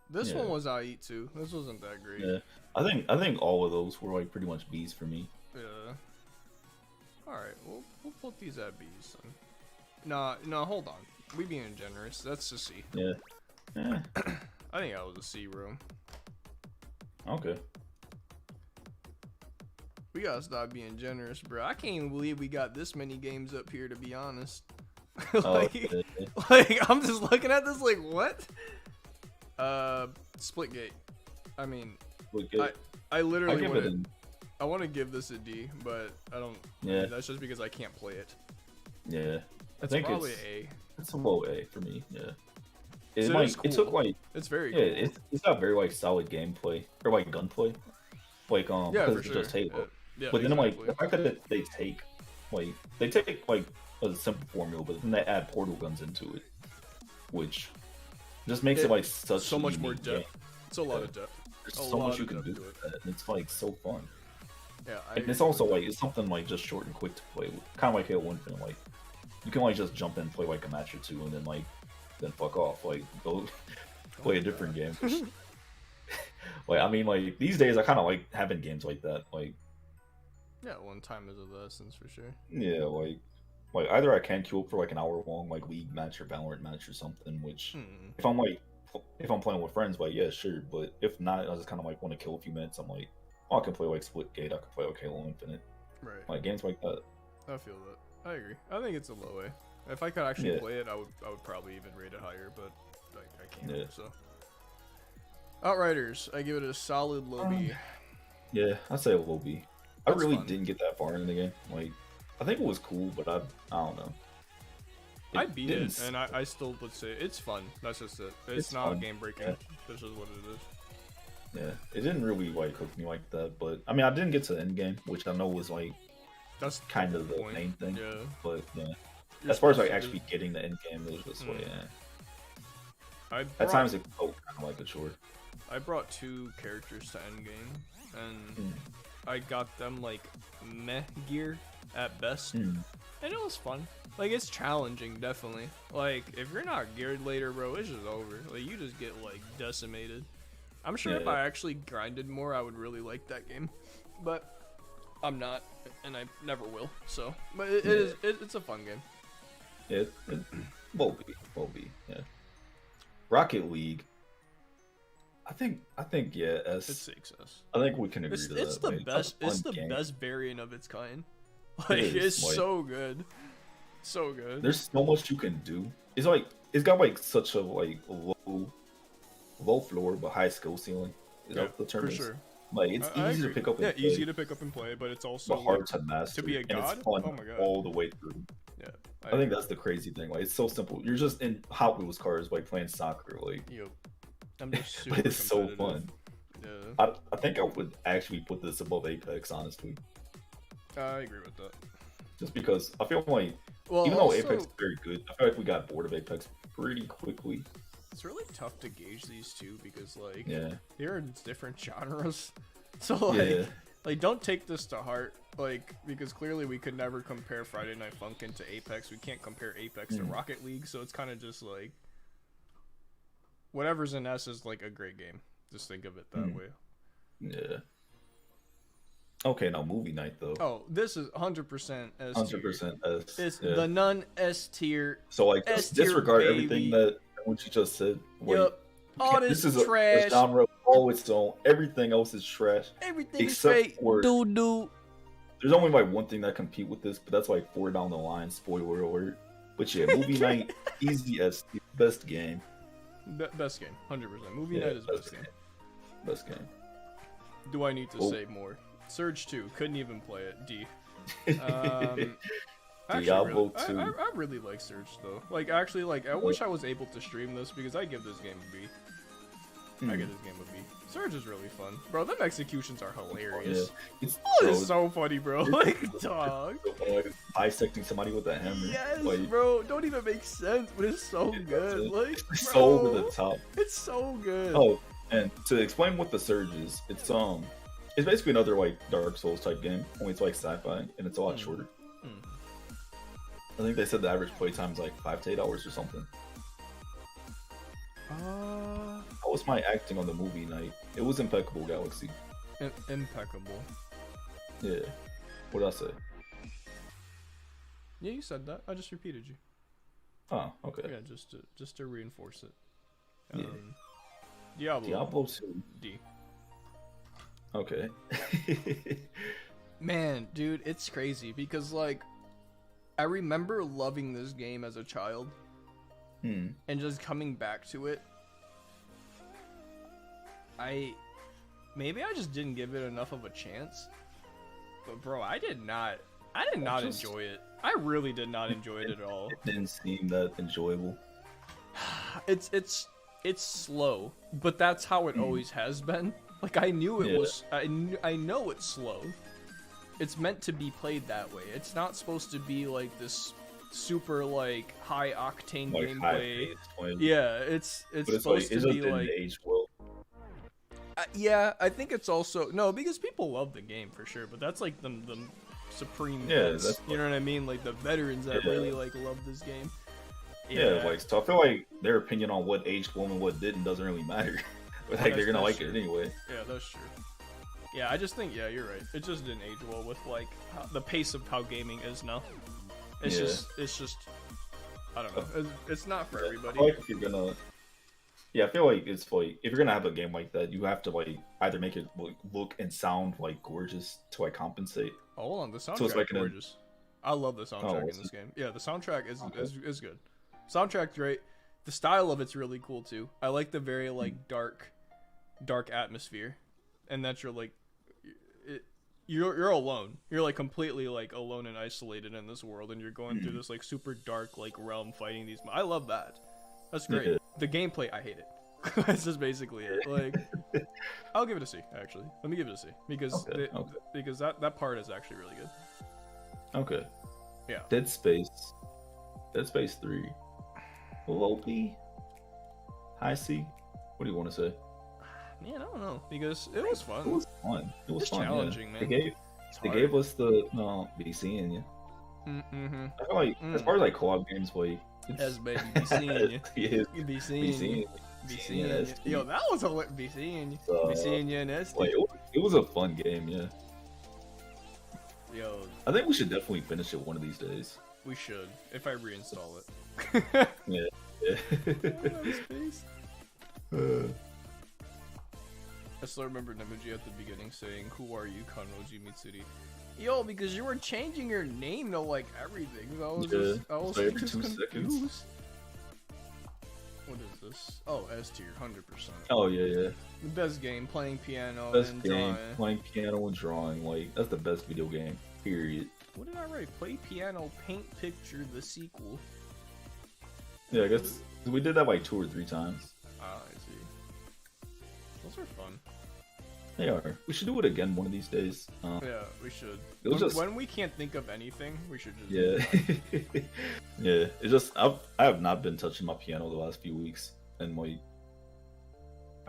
This one was aight, too. This wasn't that great. Yeah. I think all of those were, like, pretty much Bs for me. Yeah. Alright, we'll put these at Bs, then. Nah, hold on. We being generous. That's a C. Yeah. Yeah. I think that was a C room. Okay. We gotta stop being generous, bro. I can't even believe we got this many games up here, to be honest. Like, I'm just looking at this like, what? Splitgate. I mean, I literally I want to give this a D, but I don't. Yeah. That's just because I can't play it. Yeah. I think probably it's A. It's a low A for me. Yeah. It like cool. It took like it's very cool. Cool. It's got very like solid gameplay or like gunplay. Like yeah, for sure. Just Halo. Yeah, but then like the fact that they take like a simple formula, but then they add portal guns into it, which just makes it like so much more depth. It's a lot of depth. There's so much you can do with that, and it's like so fun. Yeah, and it's also like it's something like just short and quick to play, kind of like Halo Infinite. Like you can like just jump in, play like a match or two, and then fuck off. Like go play a different game. Like I mean, like these days, I kind of like having games like that. Like yeah, one time is of the essence for sure. Yeah, like either I can queue up for like an hour long like League match or Valorant match or something. Which if I'm playing with friends, like yeah, sure. But if not, I just kind of like want to kill a few minutes. I'm like, oh, I can play like Splitgate. I can play like Halo Infinite. Right. Like games like that. I feel that. I agree. I think it's a low A. If I could actually play it, I would probably even rate it higher, but like I can't. Yeah. So. Outriders, I give it a solid low B. Yeah, I'd say a low B. I really didn't get that far in the game. Like, I think it was cool, but I don't know. I beat it, and I still would say it's fun. That's just it. It's not game breaking. Yeah. This is what it is. Yeah, it didn't really like hook me like that, but I mean, I didn't get to the end game, which I know was like that's kind of the main thing. Yeah. But yeah, as far as like actually getting the end game, it was just like at times it felt kind of like a chore. I brought 2 characters to endgame, and I got them like meh gear at best, and it was fun. Like it's challenging, definitely. Like if you're not geared later, bro, it's just over. Like you just get like decimated. I'm sure if I actually grinded more, I would really like that game, but I'm not, and I never will. So, but it's a fun game. It will be. Yeah. Rocket League. I think yeah, it's 6S. I think we can agree to that. It's the best. It's the best variant of its kind. Like it's so good, so good. There's so much you can do. It's like it's got like such a like low floor but high skill ceiling. Is that the term? For sure. Like it's easy to pick up. And play, easy to pick up and play, but it's also hard to master. To be a god, and it's fun oh my god, all the way through. Yeah, I think that's the crazy thing. Like it's so simple. You're just in Hot Wheels cars, like playing soccer. Like. Yep. I'm just super but it's so fun. Yeah. I think I would actually put this above Apex, honestly. I agree with that. Just because I feel like, even though Apex is very good, I feel like we got bored of Apex pretty quickly. It's really tough to gauge these two because, like, they're in different genres. So, like, don't take this to heart, like, because clearly we could never compare Friday Night Funkin' to Apex. We can't compare Apex to Rocket League, so it's kind of just like. Whatever's in S is like a great game. Just think of it that way. Yeah. Okay, now movie night though. Oh, this is 100% S. 100% S. It's the non-S tier. So like, disregard everything that what you just said. Yep. All this is trash. A genre all its own. Everything else is trash. Everything is straight doo-doo. There's only like one thing that compete with this, but that's like 4 down the line. Spoiler alert. But yeah, movie night, easy S tier, best game. Best game, 100%. Movie night is best game. Best game. Do I need to say more? Surge 2, couldn't even play it. D. Diablo 2. I really like Surge though. Like actually, like I wish I was able to stream this because I give this game a B. I give this game a B. Surge is really fun, bro. Them executions are hilarious. It's so funny, bro. Like dog. Bisecting somebody with a hammer. Yes, like, bro. Don't even make sense, but it's so good. Like it's so over the top. It's so good. Oh, and to explain what the Surge is, it's basically another like Dark Souls type game, only it's like sci-fi and it's a lot shorter. I think they said the average playtime is like 5 to 8 hours or something. How was my acting on the movie night? It was impeccable, Galaxy. Impeccable. Yeah. What did I say? Yeah, you said that. I just repeated you. Oh, okay. Yeah, just to reinforce it. Diablo 2. D. Okay. Man, dude, it's crazy because like I remember loving this game as a child. And just coming back to it. Maybe I just didn't give it enough of a chance. But bro, I did not enjoy it. I really did not enjoy it at all. It didn't seem that enjoyable. It's slow, but that's how it always has been. Like I knew it was I know it's slow. It's meant to be played that way. It's not supposed to be like this super like high octane gameplay. Yeah, it's supposed to be like age well. Yeah, I think it's also no, because people love the game for sure, but that's like the supreme vets, you know what I mean? Like the veterans that really like love this game. Yeah, like so I feel like their opinion on what aged well and what didn't doesn't really matter. But like they're gonna like it anyway. Yeah, that's true. Yeah, I just think you're right. It just didn't age well with like the pace of how gaming is now. It's just I don't know. It's not for everybody. I feel like if you're gonna, I feel like it's like if you're gonna have a game like that, you have to like either make it look and sound like gorgeous to like compensate. Oh, hold on, the soundtrack is gorgeous. I love the soundtrack in this game. Yeah, the soundtrack is good. Soundtrack's great. The style of it's really cool too. I like the very like dark atmosphere, and that you're like, you're alone. You're like completely like alone and isolated in this world, and you're going through this like super dark like realm fighting these. I love that. That's great. Yeah. The gameplay, I hate it. That's just basically it. Like, I'll give it a C. Actually, let me give it a C because because that part is actually really good. Okay. Yeah. Dead Space 3. Low B? High C? What do you want to say? Man, I don't know, because it was fun. It was fun. It was fun, challenging, man. They gave us the be seeing you. I feel like as far as like co-op games, like it's baby be seeing you. Be seeing you. Yo, that was a be seeing you. Be seeing you and SD. Like, it was a fun game, yeah. Yo, I think we should definitely finish it one of these days. We should, if I reinstall it. Yeah. I still remember Nemuji at the beginning saying, "Who are you, Kanroji Mitsuri?" Yo, because you were changing your name to like everything. I was just confused. Seconds. What is this? Oh, S tier, 100%. Oh yeah. The best game, playing piano and drawing. Playing piano and drawing, like that's the best video game. Period. What did I write? Play piano, paint picture, the sequel. Yeah, I guess we did that like 2 or 3 times. Ah, I see. Those are fun. They are. We should do it again one of these days. Yeah, we should. When we can't think of anything, we should just. Yeah. Yeah. It's just I have not been touching my piano the last few weeks, and like.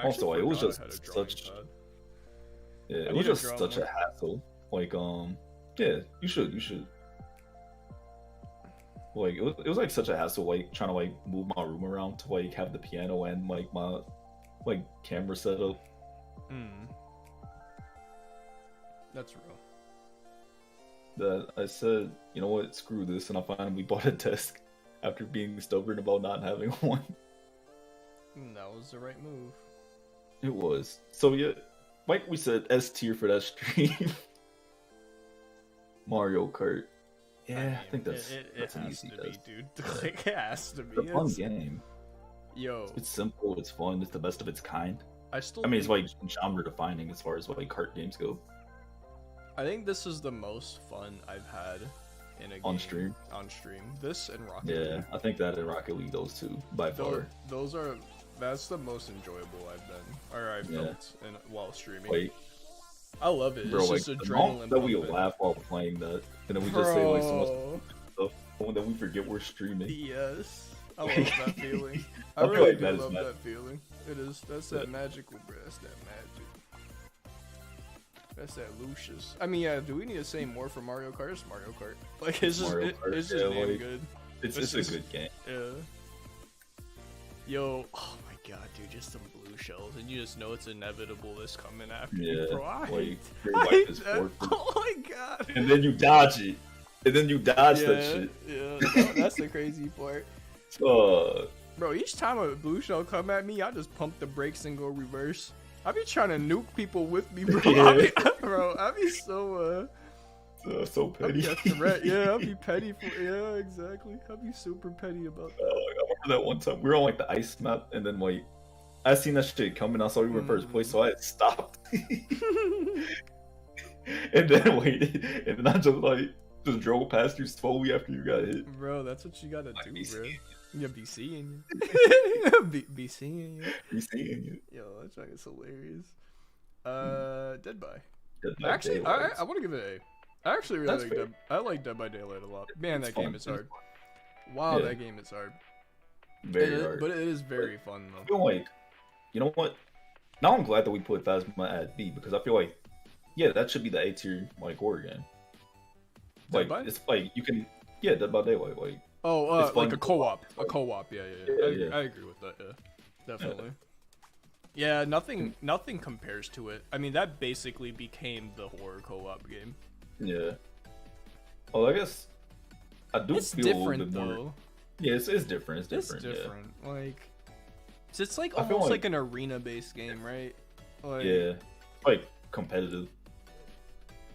Also, it was just such. Yeah, it was just such a hassle. Like yeah, you should. Like it was like such a hassle, like trying to like move my room around to like have the piano and like my like camera setup. That's real. That I said, you know what, screw this, and I finally bought a desk after being stubborn about not having one. That was the right move. It was. So yeah, like we said, S tier for that stream. Mario Kart. Yeah, I think that's an easy be, dude. Like, it has to be. It's a fun game. Yo, it's simple. It's fun. It's the best of its kind. I mean, it's like genre defining as far as like kart games go. I think this is the most fun I've had in a game on stream. This and Rocket League. Yeah, I think that and Rocket League, those two by far. That's the most enjoyable I've felt while streaming. Wait. I love it. Bro, it's like, just the adrenaline. That we laugh while playing that, and then we just say like so much stuff, and then we forget we're streaming. Yes, I love that feeling. I really do love that feeling. It is. That's that magical, bro. That's that magic. That's that Lucius. I mean, yeah. Do we need to say more for Mario Kart? It's Mario Kart. Like it's just, it's just damn good. It's just a good game. Yeah. Yo, oh my god, dude, just some blue shells, and you just know it's inevitable this coming after you, bro. Oh my god. And then you dodge it. And then you dodge that shit. Yeah, that's the crazy part. Bro, each time a blue shell come at me, I just pump the brakes and go reverse. I be trying to nuke people with me, bro. I be so so petty. I'll be petty for exactly. I'll be super petty about that. I remember that one time we were on like the ice map, and then like I seen that shit coming. I saw we were in first place, so I had stopped. And then waited, and then I just drove past you slowly after you got hit. Bro, that's what you gotta do, bro. Yeah, be seeing you. be seeing you. Be seeing you. Yo, that track is hilarious. Dead by. Actually, I want to give it a. I actually really like Dead by Daylight a lot. Man, that game is hard. Wow, that game is hard. Very hard. But it is very fun though. I feel like, you know what? Now I'm glad that we put Phasma at B because I feel like, yeah, that should be the A tier like horror game. Like it's like you can, yeah, Dead by Daylight. Like like a co-op, Yeah. I agree with that. Yeah, definitely. Yeah, nothing compares to it. I mean, that basically became the horror co-op game. Yeah. Well, I guess I do feel a little bit though. more. Yeah, it's different. It's different. Yeah. Like, it's like almost like an arena-based game, right? Like, yeah, like competitive.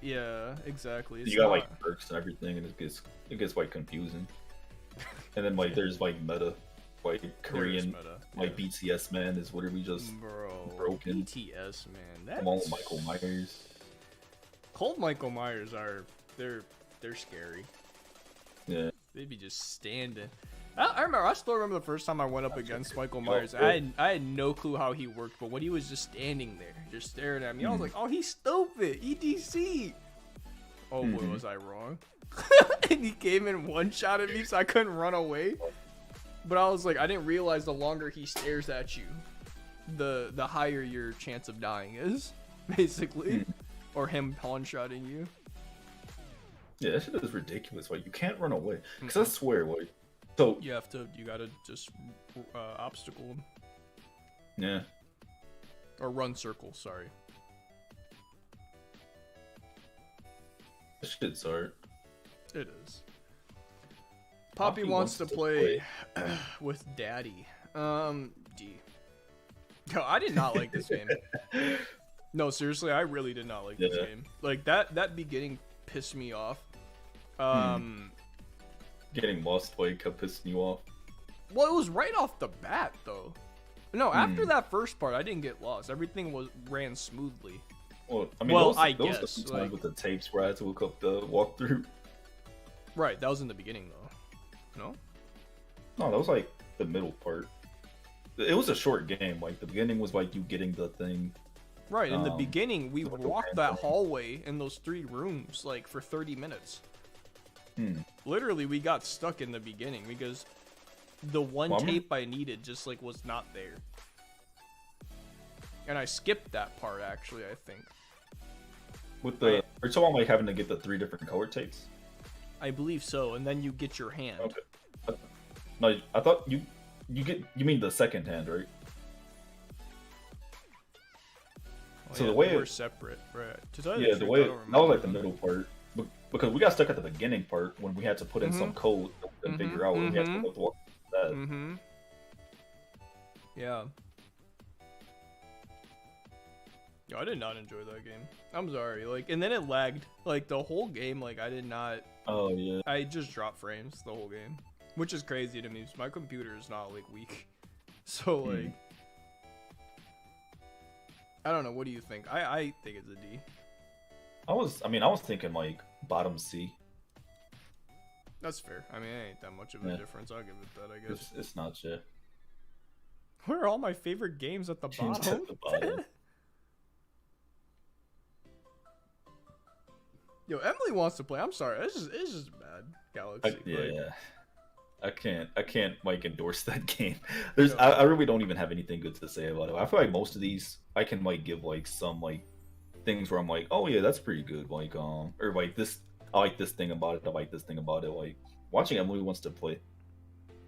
Yeah, exactly. You got like perks and everything, and it gets like confusing. And then like there's like meta, like Korean, like BTS man is literally just broken. BTS man, that's along with Michael Myers. Cold Michael Myers are they're scary. Yeah, they'd be just standing. I still remember the first time I went up against Michael Myers. I had no clue how he worked, but when he was just standing there, just staring at me, I was like, "Oh, he's stupid, EDC." Oh boy, was I wrong? And he came in one shot at me, so I couldn't run away. But I was like, I didn't realize the longer he stares at you, the higher your chance of dying is, basically, or him one-shotting you. Yeah, that shit is ridiculous. Like you can't run away, because I swear, like. So you gotta just obstacle him. Yeah. Or run circles, sorry. This shit's hard. It is. Poppy wants to play with Daddy. D. Yo, I did not like this game. No, seriously, I really did not like this game. Like that beginning pissed me off. Getting lost like kept pissing you off. Well, it was right off the bat though. No, after that first part, I didn't get lost. Everything ran smoothly. Well, I mean, I guess was the time with the tapes where I had to look up the walkthrough. Right, that was in the beginning though. No. No, that was like the middle part. It was a short game. Like the beginning was like you getting the thing. Right, in the beginning, we walked that hallway in those 3 rooms like for 30 minutes. Literally, we got stuck in the beginning because the one tape I needed just like was not there, and I skipped that part actually. I think. With the, are you talking about like having to get the 3 different color tapes? I believe so, and then you get your hand. Okay. No, I thought you mean the second hand, right? Oh, so yeah, the way we're separate, right? Yeah, the way that was like the middle part. Because we got stuck at the beginning part when we had to put in some code and figure out when we had to go through that. Yeah. Yo, I did not enjoy that game. I'm sorry. Like, and then it lagged. Like the whole game. Like I did not. Oh yeah. I just dropped frames the whole game, which is crazy to me. My computer is not like weak, so like. I don't know. What do you think? I think it's a D. I was thinking like bottom C. That's fair. I mean, it ain't that much of a difference. I'll give it that, I guess. It's not shit. Where are all my favorite games at the bottom? At the bottom. Yo, Emily wants to play. I'm sorry. It's just bad. Galaxy. I can't like endorse that game. I really don't even have anything good to say about it. I feel like most of these I can like give like some like things where I'm like, oh yeah, that's pretty good. Like or like this, I like this thing about it. I like this thing about it. Like watching Emily Wants to Play,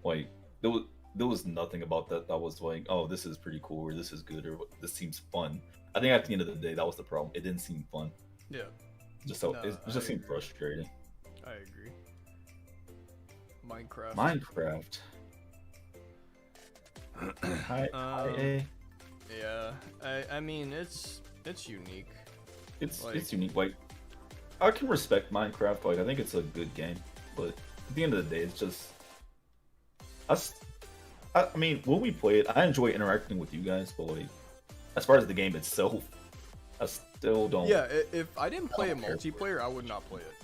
like there was nothing about that was like, oh, this is pretty cool or this is good or this seems fun. I think at the end of the day, that was the problem. It didn't seem fun. Yeah. It just seemed frustrating. I agree. Minecraft. Hi, A. Yeah. I mean, it's unique. It's unique. Like, I can respect Minecraft. Like, I think it's a good game, but at the end of the day, it's just I mean, when we play it, I enjoy interacting with you guys, but like, as far as the game itself, I still don't. Yeah, if I didn't play a multiplayer, I would not play it.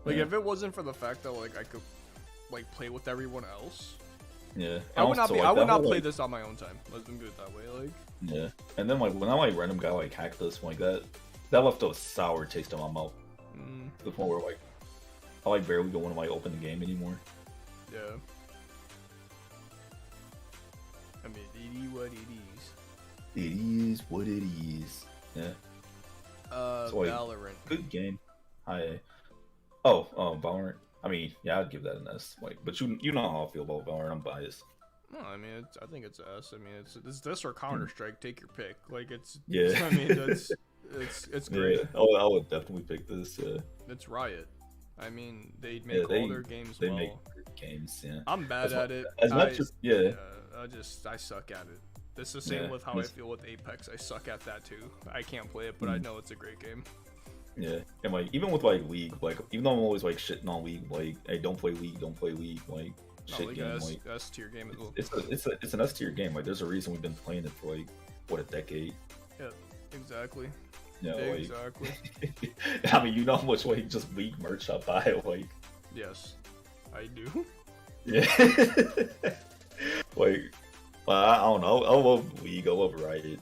Like, if it wasn't for the fact that like I could like play with everyone else. Yeah, I would not play this on my own time. Let's do it that way, like. Yeah, and then like when I like random guy like hacked us like that left a sour taste in my mouth. To the point where like I like barely don't want to like open the game anymore. Yeah. I mean, it is what it is. It is what it is. Yeah. So, Valorant. Good game. Valorant. I mean, yeah, I'd give that an S. Like, but you know how I feel about Valorant. I'm biased. No, I mean, I think it's S. I mean, it's this or Counter Strike. Take your pick. Like, it's. Yeah. I mean, it's great. Yeah. Oh, I would definitely pick this. It's Riot. I mean, they make all their games well. They make games. Yeah. I'm bad at it. I suck at it. It's the same with how I feel with Apex. I suck at that too. I can't play it, but I know it's a great game. Yeah, and like even with like League, like even though I'm always like shitting on League, like hey, don't play League, like shit game. Like S tier game as well. It's an S tier game. Like there's a reason we've been playing it for like a decade. Yeah, exactly. Yeah, exactly. I mean, you know how much like just League merch I buy, like. Yes, I do. Yeah. Like, I don't know. I love League. I love Riot,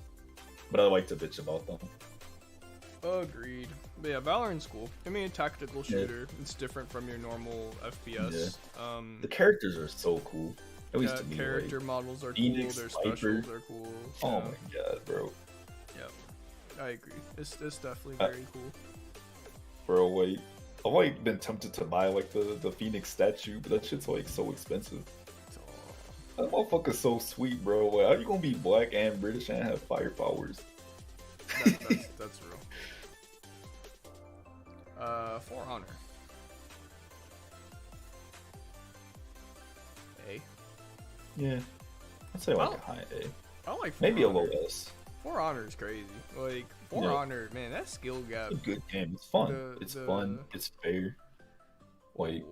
but I like to bitch about them. Agreed. But yeah, Valorant's cool. I mean, a tactical shooter. Yeah. It's different from your normal FPS. Yeah. The characters are so cool. At least to me. Character models are Phoenix, cool. Their specials are cool. Oh my god, bro. Yeah, I agree. It's definitely very cool. Bro, wait. I've like been tempted to buy like the Phoenix statue, but that shit's like so expensive. That motherfucker's so sweet, bro. Like, how you gonna be black and British and have fire powers? That's real. For Honor. A. Yeah. I'd say like a high A. I like maybe a low S. For Honor is crazy. Like For Honor, man, that skill gap. It's a good game. It's fun. It's fun. It's fair. Like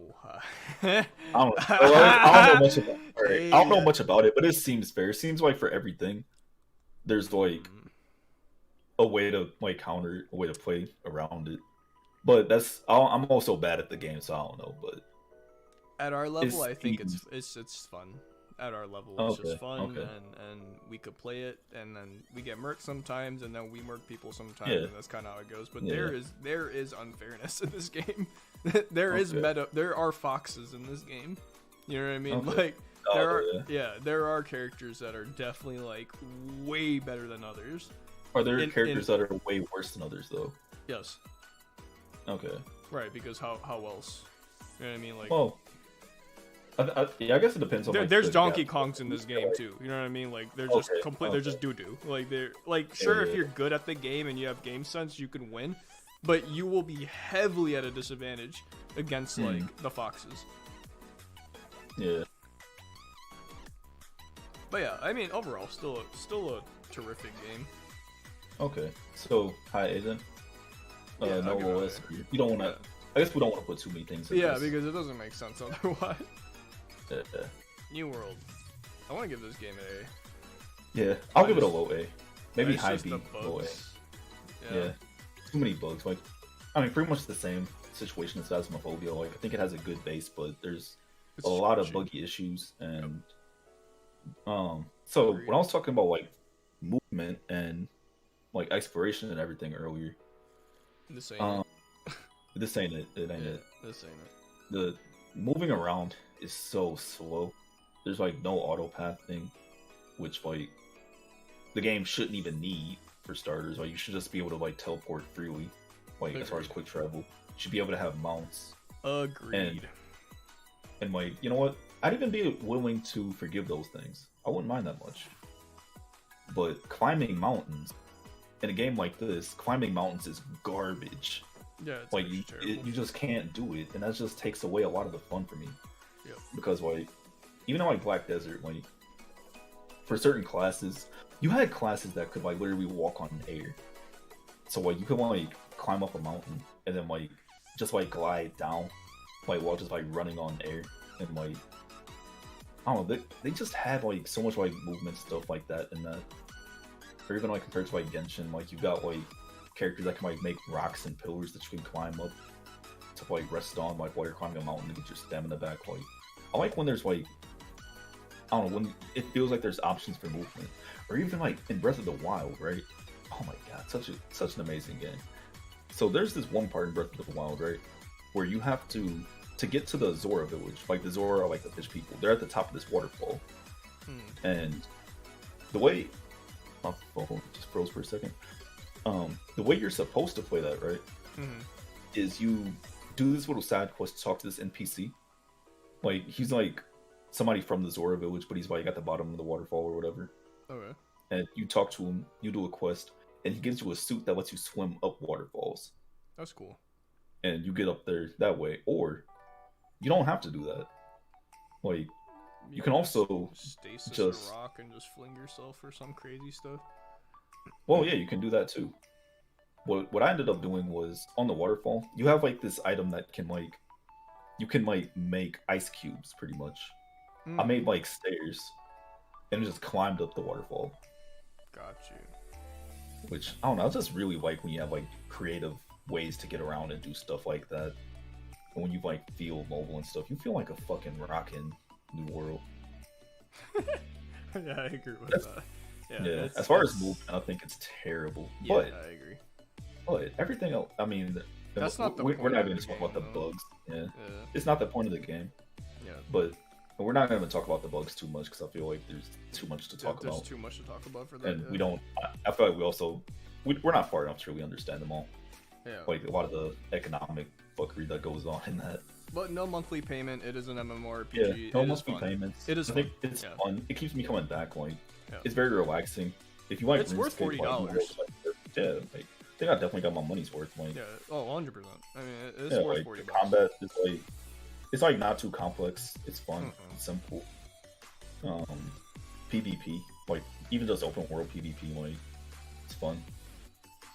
I don't know much about it. I don't know much about it, but it seems fair. It seems like for everything, there's like a way to like counter, a way to play around it. But I'm also bad at the game, so I don't know. But at our level, I think it's fun. At our level, it's just fun, and we could play it, and then we get murked sometimes, and then we murk people sometimes, and that's kind of how it goes. But there is unfairness in this game. There are foxes in this game. You know what I mean? Like there are characters that are definitely like way better than others. Are there characters that are way worse than others though? Yes. Okay. Right, because how else? You know what I mean? Like. Well, I guess it depends on. There's Donkey Kongs in this game too. You know what I mean? Like they're just they're just doo doo. Like they're like if you're good at the game and you have game sense, you can win, but you will be heavily at a disadvantage against like the foxes. Yeah. But yeah, I mean overall, still a terrific game. Okay, so high A then. No lowest. You don't want to. I guess we don't want to put too many things in this. Because it doesn't make sense otherwise. Yeah. New World. I want to give this game an A. Yeah, I'll give it a low A. Maybe high B, low A. Yeah. Too many bugs. Like, I mean, pretty much the same situation as Phasmophobia. Like, I think it has a good base, but there's a lot of buggy issues. And so when I was talking about like movement and like exploration and everything earlier, this ain't this ain't it. It ain't it. This ain't it. The moving around is so slow. There's like no auto pathing, which like the game shouldn't even need for starters. Like you should just be able to like teleport freely, like as far as quick travel. You should be able to have mounts. Agreed. And like, you know what? I'd even be willing to forgive those things. I wouldn't mind that much. But climbing mountains in a game like this, climbing mountains is garbage. Yeah, it's like you just can't do it, and that just takes away a lot of the fun for me. Yeah. Because like, even in like Black Desert, like for certain classes, you had classes that could like literally walk on air. So like you could like climb up a mountain and then like just like glide down, like while just like running on air, and like I don't know, they just had like so much like movement stuff like that in that. Or even like compared to like Genshin, like you got like characters that can like make rocks and pillars that you can climb up to like rest on, like while you're climbing a mountain to get your stamina back. Like I like when there's like, I don't know, when it feels like there's options for movement. Or even like in Breath of the Wild, right? Oh my god, such an amazing game. So there's this one part in Breath of the Wild, right, where you have to get to the Zora village. Like the Zora are like the fish people. They're at the top of this waterfall, and the way my phone just froze for a second. The way you're supposed to play that, right, is you do this little side quest to talk to this NPC. Like, he's like somebody from the Zora village, but he's like at the bottom of the waterfall or whatever. Okay. And you talk to him, you do a quest, and he gives you a suit that lets you swim up waterfalls. That's cool. And you get up there that way, or you don't have to do that. Like, you can also stasis a rock and just fling yourself or some crazy stuff. Well, yeah, you can do that too. What I ended up doing was, on the waterfall, you have like this item that can like, you can like make ice cubes pretty much. I made like stairs and just climbed up the waterfall. Got you. Which, I don't know, I just really like when you have like creative ways to get around and do stuff like that. And when you like feel mobile and stuff, you feel like a fucking rockin' new world. Yeah, I agree with that. Yeah, as far as movement, I think it's terrible. Yeah, but, I agree. But everything else, I mean, that's not the we're point not of going the to talk game, about the though. bugs. Yeah, it's not the point of the game. Yeah, but we're not going to talk about the bugs too much because I feel like there's too much to talk about. There's too much to talk about for that. And we don't. I feel like we're not far enough to really understand them all. Yeah, like a lot of the economic fuckery that goes on in that. But no monthly payment. It is an MMORPG. Yeah, no monthly payments. It is. I think it's fun. It keeps me coming back. Like, yeah. It's very relaxing. If you like, it's worth $40. Yeah, like, I think I definitely got my money's worth. Like, yeah, 100%. I mean, it's worth $40. The combat is like, it's like not too complex. It's fun. It's simple. PvP, like even just open world PvP, like it's fun.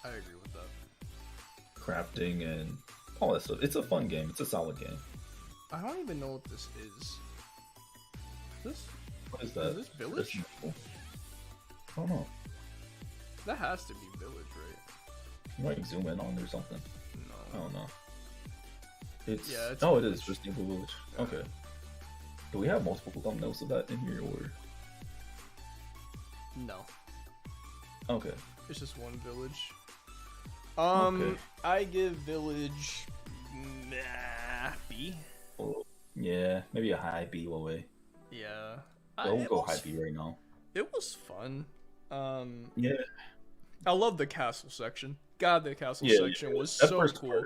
I agree with that. Crafting and all that stuff. It's a fun game. It's a solid game. I don't even know what this is. What is that? Is this village? I don't know. That has to be village, right? You might zoom in on or something. No. I don't know. It's no, it is just Evil Village. Yeah. Okay. Do we have multiple thumbnails of that in here, or? No. Okay. It's just one village. Okay. I give village B. Well, yeah, maybe a high B, low A. Yeah. We'll go high B right now. It was fun. Yeah. I love the castle section. God, the castle section was so cool.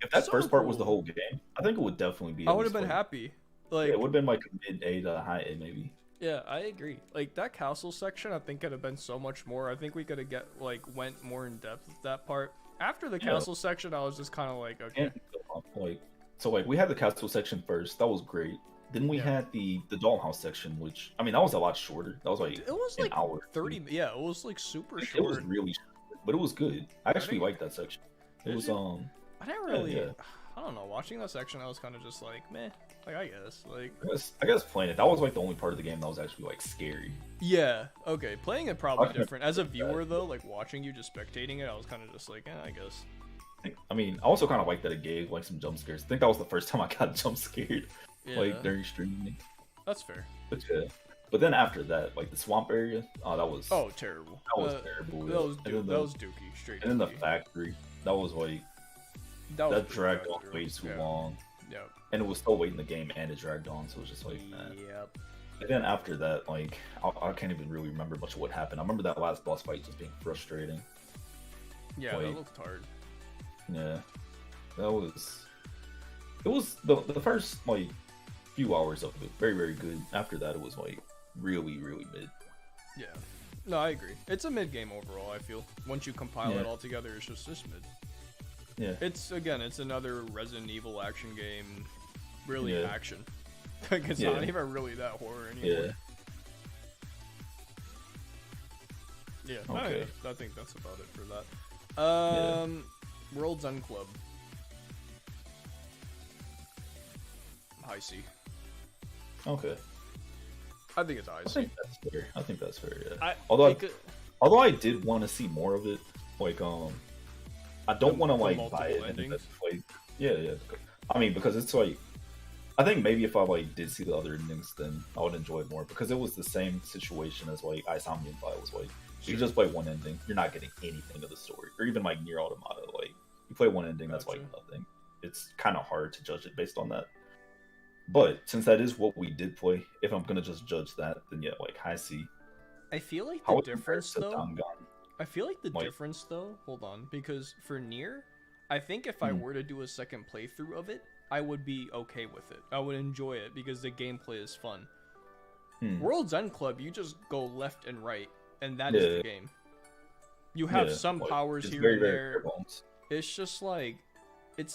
If that first part was the whole game, I think it would definitely be. I would have been happy. Like, it would have been like a mid A to a high A, maybe. Yeah, I agree. Like, that castle section, I think could have been so much more. I think we could have went more in depth with that part. After the castle section, I was just kind of like, okay. So we had the castle section first. That was great. Then we had the dollhouse section, which, I mean, that was a lot shorter. That was it was like an hour. 30. Yeah, it was like super short. It was really short, but it was good. I actually liked that section. It was I didn't really. I don't know. Watching that section, I was kind of just like, meh. Like, I guess. Like, I guess playing it, that was like the only part of the game that was actually like scary. Yeah. Okay. Playing it probably different. As a viewer, though, like watching you just spectating it, I was kind of just like, I guess. I mean, I also kind of like that it gave like some jump scares. I think that was the first time I got jump scared, like during streaming. That's fair. But then after that, like the swamp area, that was terrible. That was terrible. That was dookie straight. And then the factory, that was like that dragged on way too long. Yep. And it was still waiting the game, and it dragged on, so it was just like, yep. And then after that, like I can't even really remember much of what happened. I remember that last boss fight just being frustrating. Yeah, that looked hard. Yeah, that was. It was the first like few hours of it very, very good. After that, it was like really, really mid. Yeah, no, I agree. It's a mid game overall. I feel once you compile it all together, it's just mid. Yeah, it's another Resident Evil action game, really action. Like it's not even really that horror anymore. Yeah. Okay. I think that's about it for that. World's End Club. High C. Okay. I think it's high C. I think that's fair. Yeah. Although I did want to see more of it, like I don't want to like buy it and just play. Yeah. I mean, because it's like, I think maybe if I like did see the other endings, then I would enjoy it more, because it was the same situation as like Isomnian was like, you just play one ending, you're not getting anything of the story, or even like Nier Automata, like you play one ending, that's like nothing. It's kind of hard to judge it based on that. But since that is what we did play, if I'm gonna just judge that, then yeah, like high C. I feel like How the it compares difference to though. Dangan. I feel like the difference though. Hold on, because for Nier, I think if I were to do a second playthrough of it, I would be okay with it. I would enjoy it because the gameplay is fun. World's End Club, you just go left and right, and that is the game. You have some powers here and there. It's just like,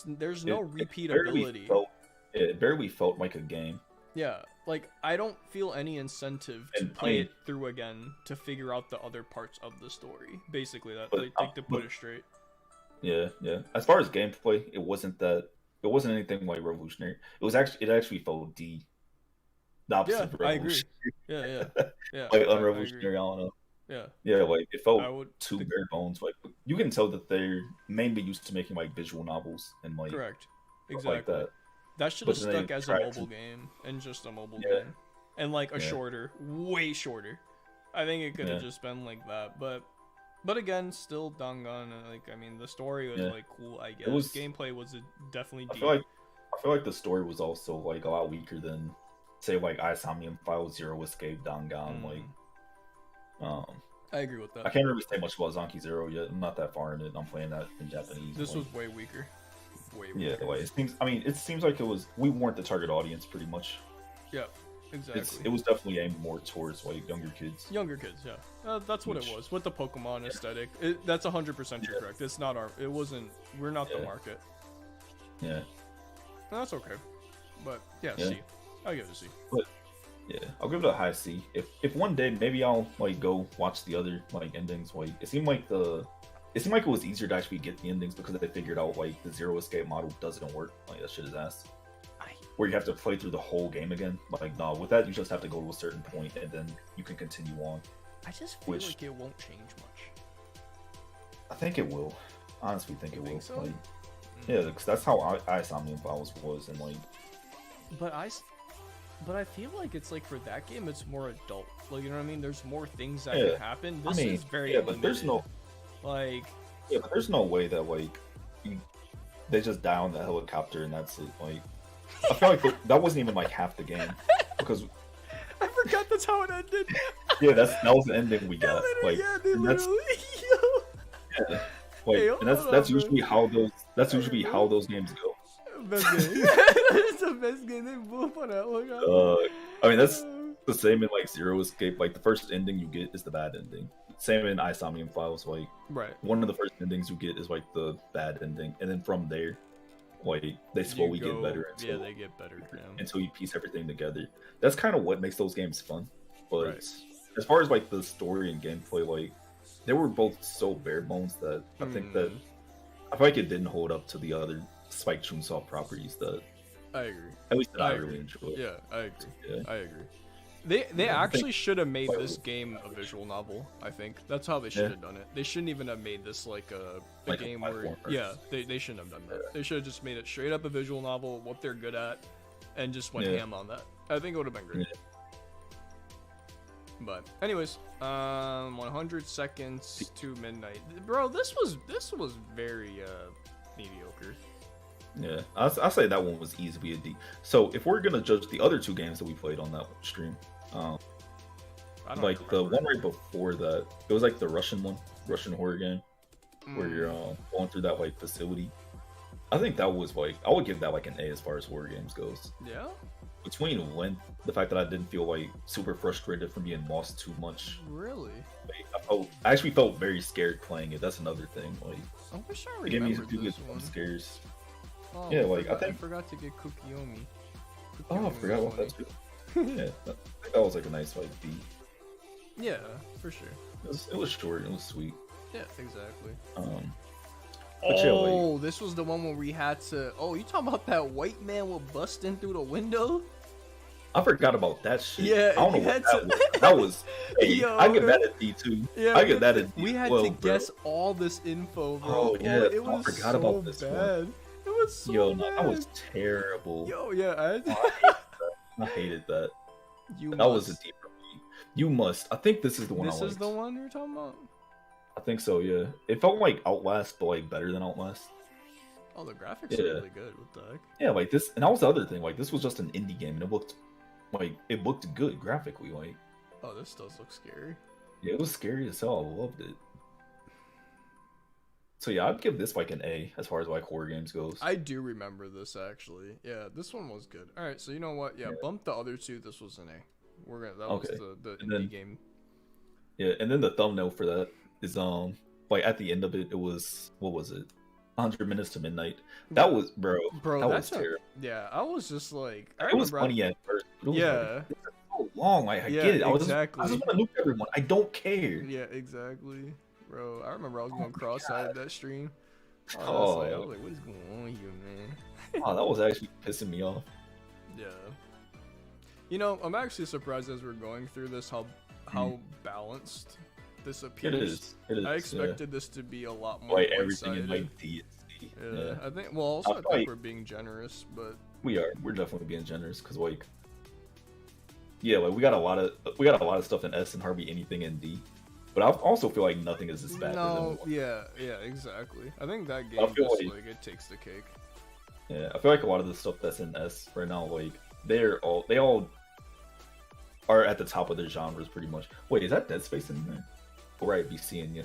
there's no repeatability. It barely felt like a game. Yeah, like I don't feel any incentive to play it through again to figure out the other parts of the story. Basically, to put it straight. Yeah. As far as gameplay, it wasn't anything like revolutionary. It actually felt the opposite of revolutionary. I agree. Yeah. Like unrevolutionary. I don't know. Yeah, like it felt too bare bones. Like you can tell that they're mainly used to making like visual novels and like correct, exactly. Like that. That should have stuck as a mobile game and just a mobile game, and like a shorter, way shorter. I think it could have just been like that, but again, still Dangan. Like I mean, the story was like cool. I guess gameplay was definitely deep. I feel like the story was also like a lot weaker than say like Isomnium File Zero Escape Dangan. Like I agree with that. I can't really say much about Zonky Zero yet. I'm not that far in it. I'm playing that in Japanese. This was way weaker. Yeah, like it seems like we weren't the target audience pretty much. Yeah, exactly. It was definitely aimed more towards like younger kids. That's what it was with the Pokemon aesthetic. That's 100% correct. It's not we're not the market. Yeah, that's okay. But C. I'll give it a C. But I'll give it a high C. If one day maybe I'll like go watch the other like endings. Like it seemed like it was easier to actually get the endings because they figured out like the Zero Escape model doesn't work. Like that shit is ass. Where you have to play through the whole game again. Like no, with that you just have to go to a certain point and then you can continue on. I just feel like it won't change much. I think it will. I honestly think it will. So? Like, yeah, because that's how Isomnium Files was, and like. But I feel like it's like for that game, it's more adult. Like you know what I mean? There's more things that can happen. This is very limited. But there's no. Like. Yeah, but there's no way that like they just die on the helicopter and that's it. Like, I feel like that wasn't even like half the game because I forgot that's how it ended. Yeah, that was the ending we got. Like, they literally. Yeah, like, and that's usually how those games go. Best game. It's the best game. They blew up on that. I mean, that's the same in like Zero Escape. Like the first ending you get is the bad ending. Same in Isomnium Files. Like one of the first endings you get is like the bad ending, and then from there, like they slowly get better. Until, they get better until you piece everything together. That's kind of what makes those games fun. But as far as like the story and gameplay, like they were both so bare bones that I think that I feel like it didn't hold up to the other Spike Chunsoft properties that I agree. At least that I really enjoyed. Yeah, I agree. Yeah. I agree. They actually should have made this game a visual novel. I think that's how they should have done it. They shouldn't even have made this like a game where they shouldn't have done that. They should have just made it straight up a visual novel, what they're good at, and just went ham on that. I think it would have been great. But anyways, 100 seconds to midnight, bro. This was very mediocre. Yeah, I'll say that one was easily a D. So if we're gonna judge the other two games that we played on that stream, like the one right before that, it was like the Russian horror game, where you're going through that like facility. I think that was like I would give that like an A as far as horror games goes. Yeah. Between the fact that I didn't feel like super frustrated from being lost too much. Really? Like, I actually felt very scared playing it. That's another thing. Like, I wish I remembered this one. Scares. Oh, yeah, like I forgot to get Kukiomi. Oh, I forgot about that too. Yeah, I think that was like a nice like beat. Yeah, for sure. It was short. It was sweet. Yeah, exactly. This was the one where we had to. Oh, you talking about that white man will bust in through the window? I forgot about that shit. Yeah, I don't know what that was. That was. Hey, I get that at D too. Yeah, I get that at D. We had to guess all this info, bro. Oh yeah, it was I forgot about this bad. One. It was so bad. That was terrible. Yo, yeah, I hated that. That was a deep repeat. You must. I think this is the one. This is the one you're talking about. I think so. Yeah, it felt like Outlast, but like better than Outlast. Oh, the graphics are really good. What the heck? Yeah, like this, and that was the other thing. Like this was just an indie game, and it looked good graphically. Like, oh, this does look scary. Yeah, it was scary as hell. I loved it. So yeah, I'd give this like an A as far as like horror games goes. I do remember this actually. Yeah, this one was good. All right, so you know what? Yeah, bump the other two. This was an A. That was the indie game. Yeah, and then the thumbnail for that is like at the end of it, it was, what was it? 100 Minutes to Midnight. That was, bro. That was terrible. Yeah, I was just like, it was funny at first. But it was like, it's so long. Like, I get it. I just want to nuke everyone. I don't care. Yeah, exactly. Bro, I remember I was going cross-eyed that stream. I was like, what is going on here, man? Oh, that was actually pissing me off. Yeah. You know, I'm actually surprised as we're going through this how balanced this appears. It is. I expected this to be a lot more like everything in like DSC. Yeah, I think. Well, also I think we're being generous, but we are. We're definitely being generous because like, yeah, like we got a lot of stuff in S and hardly anything in D. But I also feel like nothing is as bad. No, yeah, exactly. I think that game just like it takes the cake. Yeah, I feel like a lot of the stuff that's in S right now, like they all are at the top of their genres pretty much. Wait, is that Dead Space in there? Oh, right, be seeing you.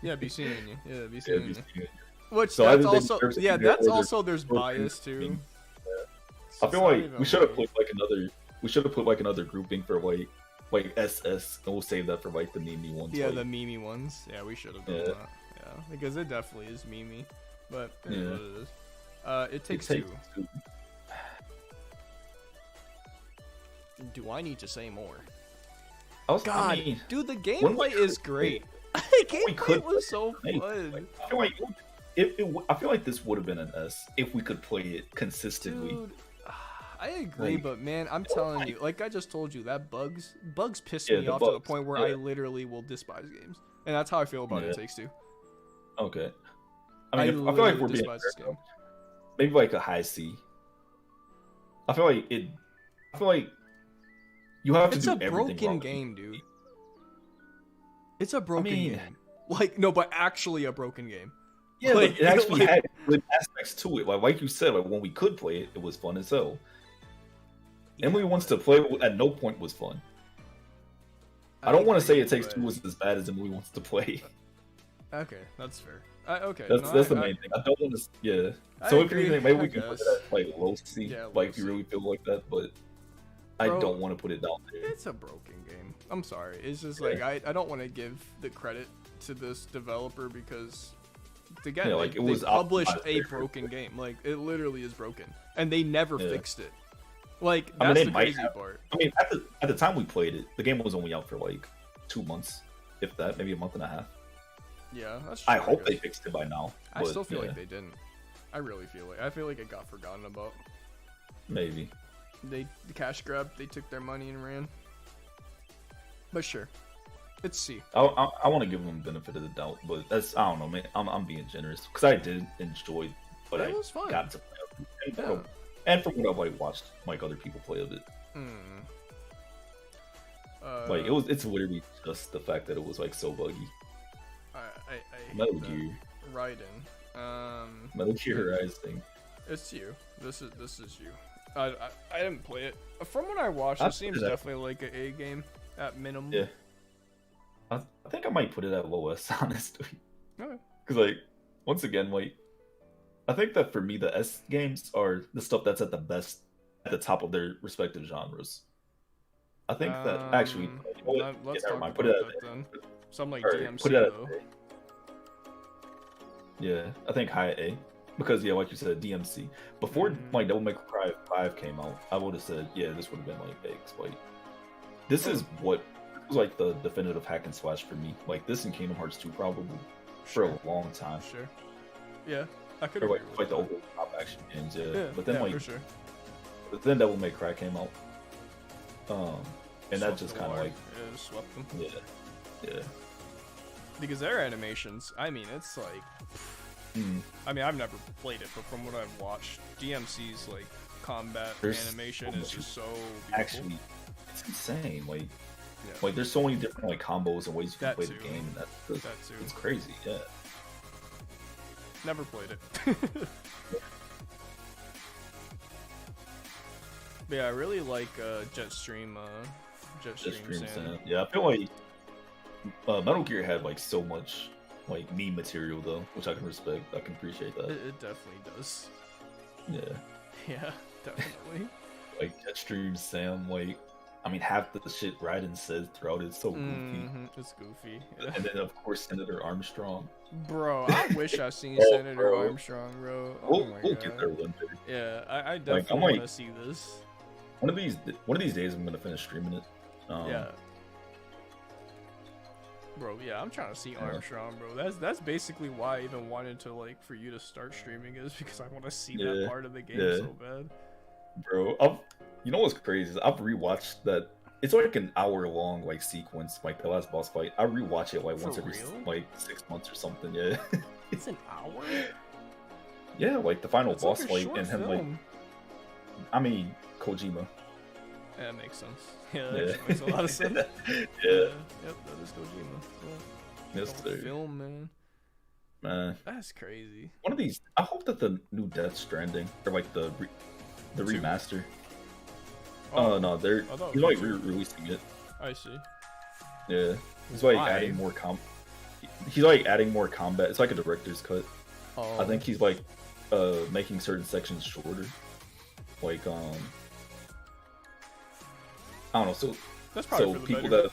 Yeah, be seeing you. Yeah, be seeing you. Which so that's also that's also there's bias too. Yeah. I feel like we should have put like another. We should have put like another grouping for like SS, and we'll save that for like the meme ones. Yeah, the meme ones. Yeah, we should have done that. Yeah, because it definitely is meme, but it is what it is. It takes two. Do I need to say more? Dude, the gameplay is great. The gameplay was so fun. I feel like this would have been an S if we could play it consistently. Dude, I agree, but man, I'm telling you, like I just told you, that bugs piss me off to the point where I literally will despise games, and that's how I feel about It Takes Two. Okay, I mean, I feel like we're being fair, maybe like a high C. I feel like you have to do everything. It's a broken game, dude. It's a broken game. Like, no, but actually a broken game. Yeah, like, it actually had good aspects to it. Like you said, like when we could play it, it was fun as hell. Emily wants to play at no point was fun. I don't want to say It Takes Two was as bad as Emily wants to play. Okay, that's fair. Okay, that's the main thing. I don't want to. Yeah. So if anything, maybe we can put it at like low C. Yeah, like if you really feel like that, but I don't want to put it down there. It's a broken game. I'm sorry. It's just like I don't want to give the credit to this developer because they published a broken game. Like it literally is broken, and they never fixed it. Like that's the crazy part. I mean, at the time we played it, the game was only out for like 2 months, if that, maybe a month and a half. Yeah, that's true. I hope they fixed it by now. I still feel like they didn't. I really feel like it got forgotten about. Maybe. The cash grab, they took their money and ran. But sure, it's C. I want to give them the benefit of the doubt, but that's, I don't know, man. I'm being generous because I did enjoy, but it was fun. Got to play it. And from what I've like watched, like other people play of it, like it's literally just the fact that it was like so buggy. I Metal Gear Raiden. Metal Gear Rising. It's you. This is you. I didn't play it. From what I watched, it seems definitely like an A game at minimum. Yeah. I think I might put it at lowest, honestly. Okay. Because like, once again, like, I think that for me, the S games are the stuff that's at the top of their respective genres. I think that actually, let's talk about that then. Some like DMC put it though. Yeah, I think high A. Because yeah, like you said, DMC. Before like Devil May Cry 5 came out, I would have said, yeah, this would have been like Eggs. Like this is what was like the definitive hack and slash for me. Like this and Kingdom Hearts 2 probably for a long time. Sure. Yeah, I could. Or like the over top action games, yeah. But then like, but then Devil May Cry came out. And that just kind of like swept them. Yeah. Because their animations, I mean, it's like. I mean, I've never played it, but from what I've watched, DMC's like combat animation is just so beautiful. Actually, it's insane. Like there's so many different like combos and ways you can play the game, and it's crazy. Yeah. Never played it. But yeah, I really like Jetstream. Jetstream. Yeah, I feel like Metal Gear had like so much like meme material though, which I can respect. I can appreciate that. It definitely does. Yeah. Yeah, definitely. Like Jetstream, Sam, like I mean half the shit Raiden says throughout is so goofy. It's goofy. Yeah. And then of course Senator Armstrong. Bro, I wish I seen Senator Armstrong, bro. We'll get there one day. Yeah, I definitely want to see this. One of these days I'm gonna finish streaming it. Yeah. Bro, yeah, I'm trying to see Armstrong, bro. That's basically why I even wanted to like for you to start streaming is because I want to see that part of the game so bad. Bro, you know what's crazy is I've rewatched that. It's like an hour long like sequence, like the last boss fight. I rewatch it like once every like 6 months or something. Yeah. It's an hour. Yeah, like the final boss like fight and him like. I mean, Kojima. Yeah, that makes sense. Yeah, that makes a lot of sense. Yep, that is Kojima. Yes, sir. Film, man. Man, that's crazy. One of these, I hope that the new Death Stranding or like the remaster. Oh no, he's like re-releasing it. I see. Yeah, he's like adding more He's like adding more combat. It's like a director's cut. Oh. I think he's like making certain sections shorter. Like I don't know. So that's probably for people better.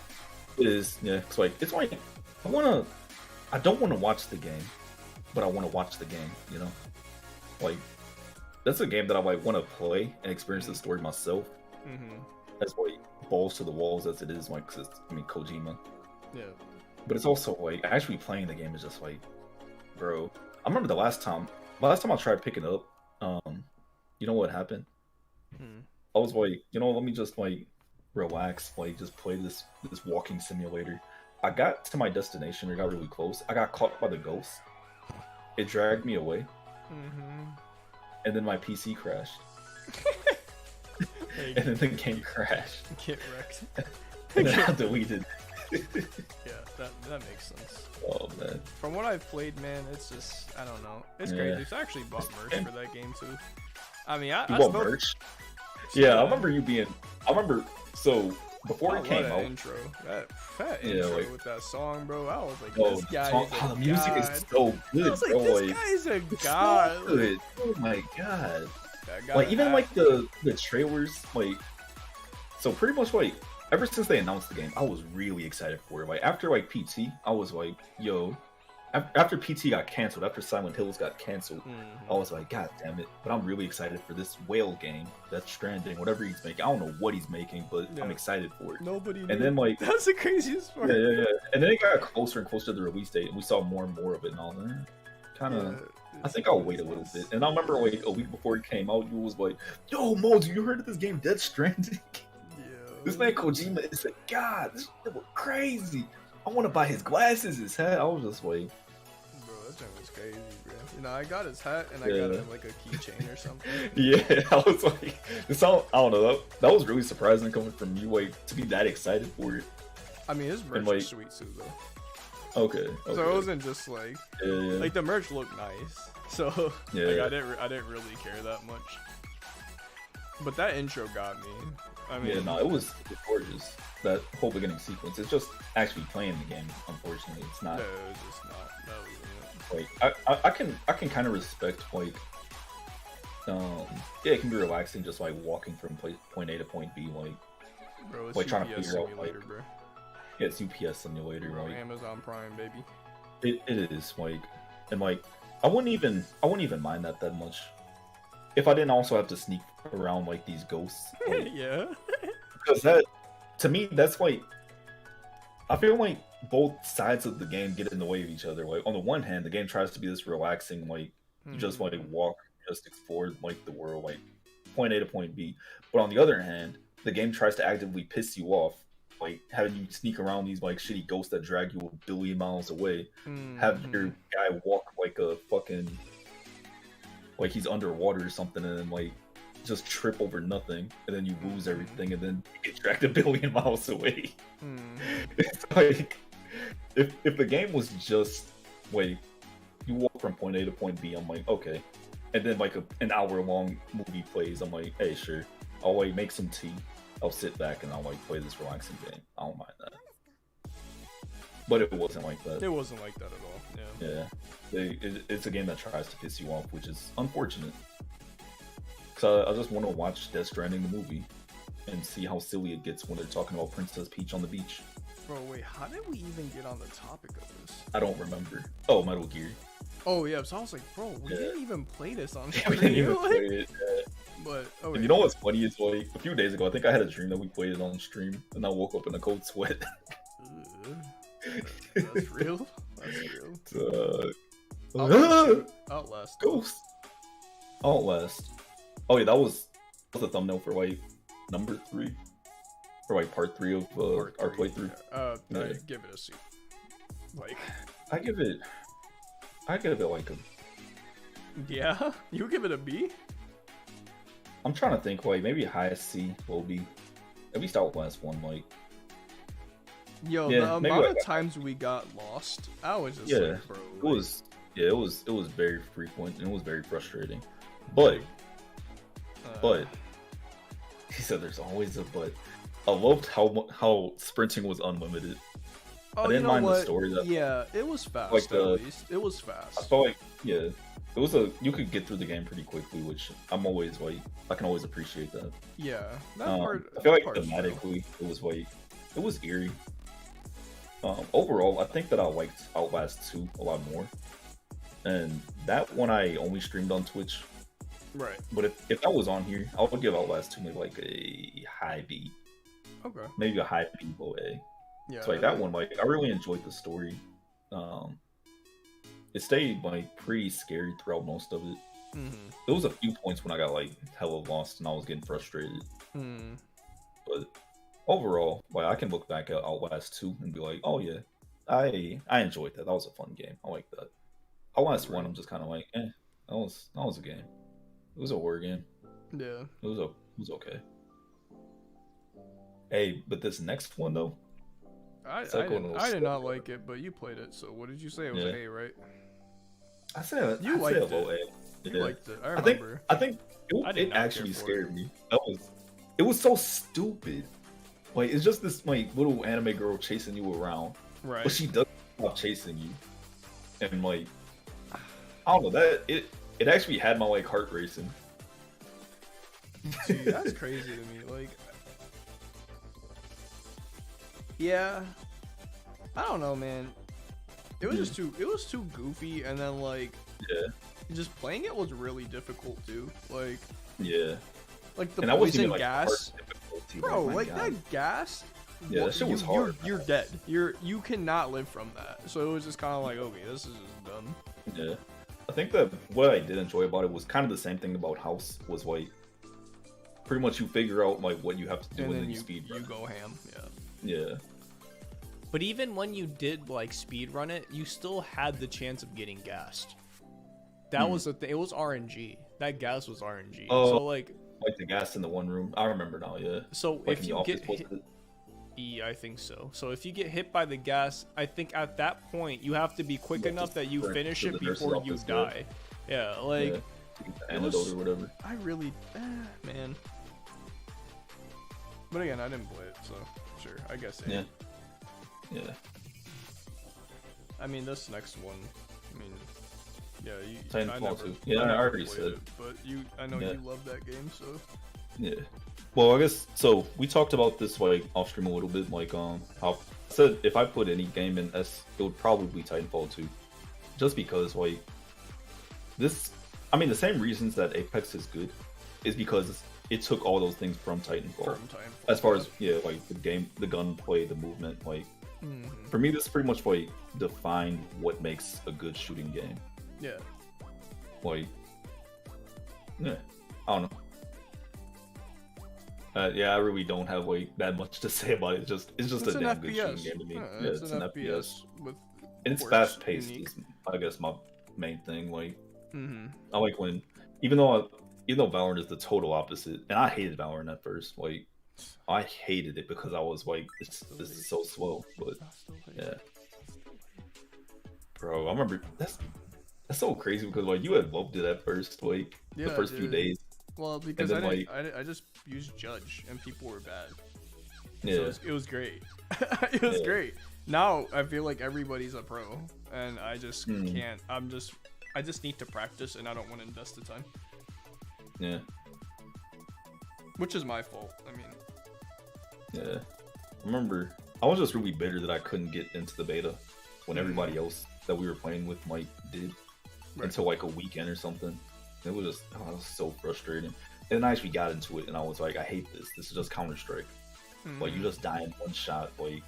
that is it's like I don't want to watch the game, but I want to watch the game. You know, like that's a game that I like want to play and experience the story myself. As like balls to the walls as it is, like Kojima. Yeah. But it's also like actually playing the game is just like, bro. I remember the last time I tried picking up, you know what happened? I was like, let me just like relax, like just play this walking simulator. I got to my destination, or got really close. I got caught by the ghost. It dragged me away, and then my PC crashed. And then the game crashed. Get wrecked. And then I deleted. Yeah, that makes sense. Oh man. From what I've played, man, it's just I don't know. It's crazy. So I actually bought merch for that game too. I mean, I bought merch. Yeah, I remember you being. I remember so before it came out. Intro, that intro like, with that song, bro. I was like, oh, this guy is the music is so good. I was like, this guy is a god. So good. Oh my god. Like even like the trailers, like so pretty much like ever since they announced the game, I was really excited for it. Like after like PT, I was like, yo. After PT got canceled, after Silent Hills got canceled, I was like, God damn it! But I'm really excited for this whale game, Death Stranding, whatever he's making. I don't know what he's making, but I'm excited for it. Nobody knew. And then like that's the craziest part. Yeah. And then it got closer and closer to the release date, and we saw more and more of it. And all that. Kind of. I think I'll wait a little bit. And I remember like a week before it came out, you was like, "Yo, Mo, you heard of this game, Death Stranding? This man Kojima is a god. This shit was crazy. I want to buy his glasses, his hat." I was just like, bro, that thing was crazy, bro. I got his hat and I got him like a keychain or something. Yeah, I was like, I don't know. That was really surprising coming from you, like to be that excited for it. I mean, his merch was sweet too, though. Okay. So it wasn't just like like the merch looked nice. So like I didn't really care that much. But that intro got me. I mean, it was gorgeous. That whole beginning sequence. It's just actually playing the game. Unfortunately, it's not. No, it was just not. That was like I can kind of respect like it can be relaxing just like walking from point A to point B, like bro, it's like UPS trying to figure simulator, out like bro. Yeah, it's UPS simulator, bro, right? Amazon Prime, baby. It is like, and like I wouldn't even mind that much if I didn't also have to sneak around like these ghosts. Like, yeah. Because that, to me, that's like, I feel like both sides of the game get in the way of each other. Like on the one hand, the game tries to be this relaxing, like you just like walk, just explore like the world, like point A to point B. But on the other hand, the game tries to actively piss you off, like having you sneak around these like shitty ghosts that drag you a billion miles away. Have your guy walk like a fucking, like he's underwater or something, and then like just trip over nothing, and then you lose everything, and then you get dragged a billion miles away. It's like if the game was just like you walk from point A to point B, I'm like okay, and then like an hour long movie plays, I'm like hey sure, I'll like make some tea, I'll sit back and I'll like play this relaxing game. I don't mind that. but it wasn't like that. It wasn't like that at all. Yeah. It's a game that tries to piss you off, which is unfortunate. So I just want to watch Death Stranding the movie and see how silly it gets when they're talking about Princess Peach on the beach. Bro, wait, how did we even get on the topic of this? I don't remember. Oh, Metal Gear. Oh yeah, so I was like, bro, we didn't even play this on stream. We didn't even play it. But and you know what's funny is like a few days ago, I think I had a dream that we played it on stream, and I woke up in a cold sweat. That's real. That's real. Outlast. Ghost. Outlast. Oh yeah, that was the thumbnail for like number 3, or like part 3 of our playthrough. I give it a C. Like, I give it like a. Yeah, you give it a B. I'm trying to think, like maybe highest C will be at least Outlast 1, like. Yo, the amount of times we got lost, I was just like, bro. It was very frequent and it was very frustrating. But he said there's always a but. I loved how sprinting was unlimited. Oh, I didn't mind the story that it was fast. Like at least it was fast. I felt like it was you could get through the game pretty quickly, which I'm always like I can always appreciate that. Yeah, that part. I feel like thematically it was eerie. Overall, I think that I liked Outlast 2 a lot more, and that one I only streamed on Twitch. Right. But if that was on here, I would give Outlast 2 maybe like a high B. Okay. Maybe a high B, low A. Yeah. So like that one, like I really enjoyed the story. It stayed like pretty scary throughout most of it. Mm-hmm. There was a few points when I got like hella lost and I was getting frustrated. But overall, like I can look back at Outlast 2 and be like, oh yeah, I enjoyed that. That was a fun game. I like that. Outlast 1, I'm just kind of like, that was a game. It was a horror game. Yeah. It was okay. Hey, but this next one though. I did not like it, but you played it. So what did you say? It was an A, right? I said you liked it. Low A. You liked it. I remember. I think it actually scared me. It was so stupid. Like it's just this like little anime girl chasing you around, right? But she doesn't stop chasing you, and like I don't know that it actually had my like heart racing. Dude, that's crazy to me. Like, yeah, I don't know, man. It was just too goofy, and then like just playing it was really difficult too. Like like the poison gas, bro. Like that gas. Yeah, that shit was hard. You're dead. You cannot live from that. So it was just kind of like, okay, this is just dumb. Yeah, I think that what I did enjoy about it was kind of the same thing about House. Was like pretty much you figure out like what you have to do and then you speed run. You go ham. Yeah. But even when you did like speed run it, you still had the chance of getting gassed. That was the thing. It was RNG. That gas was RNG. Oh, so like the gas in the one room. I remember now. Yeah. So like if you get hit, I think so. So if you get hit by the gas, I think at that point you have to be quick enough that you finish it before you die. Yeah, like antidote or whatever. I really, man. But again, I didn't play it, so sure. I guess. Yeah. I mean, this next one. I mean, yeah, Titanfall 2. Yeah, I already said. But I know you love that game, so. Yeah. Well, I guess so. We talked about this like off stream a little bit, like how I said if I put any game in S, it would probably be Titanfall 2, just because like this. I mean, the same reasons that Apex is good is because it took all those things from Titanfall. As far as like the game, the gunplay, the movement, like. For me, this pretty much like define what makes a good shooting game. Yeah. Like, I don't know. I really don't have like that much to say about it. It's just a damn good shooting game to me. Yeah, it's an FPS with. And it's fast paced. Is I guess my main thing. Like, I like when even though Valorant is the total opposite, and I hated Valorant at first. Like. I hated it because I was like, this is so slow, but yeah. Bro, I remember that's so crazy because like you had loved it at first, like the first few days. Well, because I just used Judge and people were bad. Yeah, so it was great. It was great. Now I feel like everybody's a pro, and I just can't. I just need to practice, and I don't want to invest the time. Yeah. Which is my fault. I mean. Yeah. Remember, I was just really bitter that I couldn't get into the beta when everybody else that we were playing with did until like a weekend or something. It was just it was so frustrating. And then I actually got into it, and I was like, I hate this. This is just Counter-Strike. Like, you just die in one shot. Like,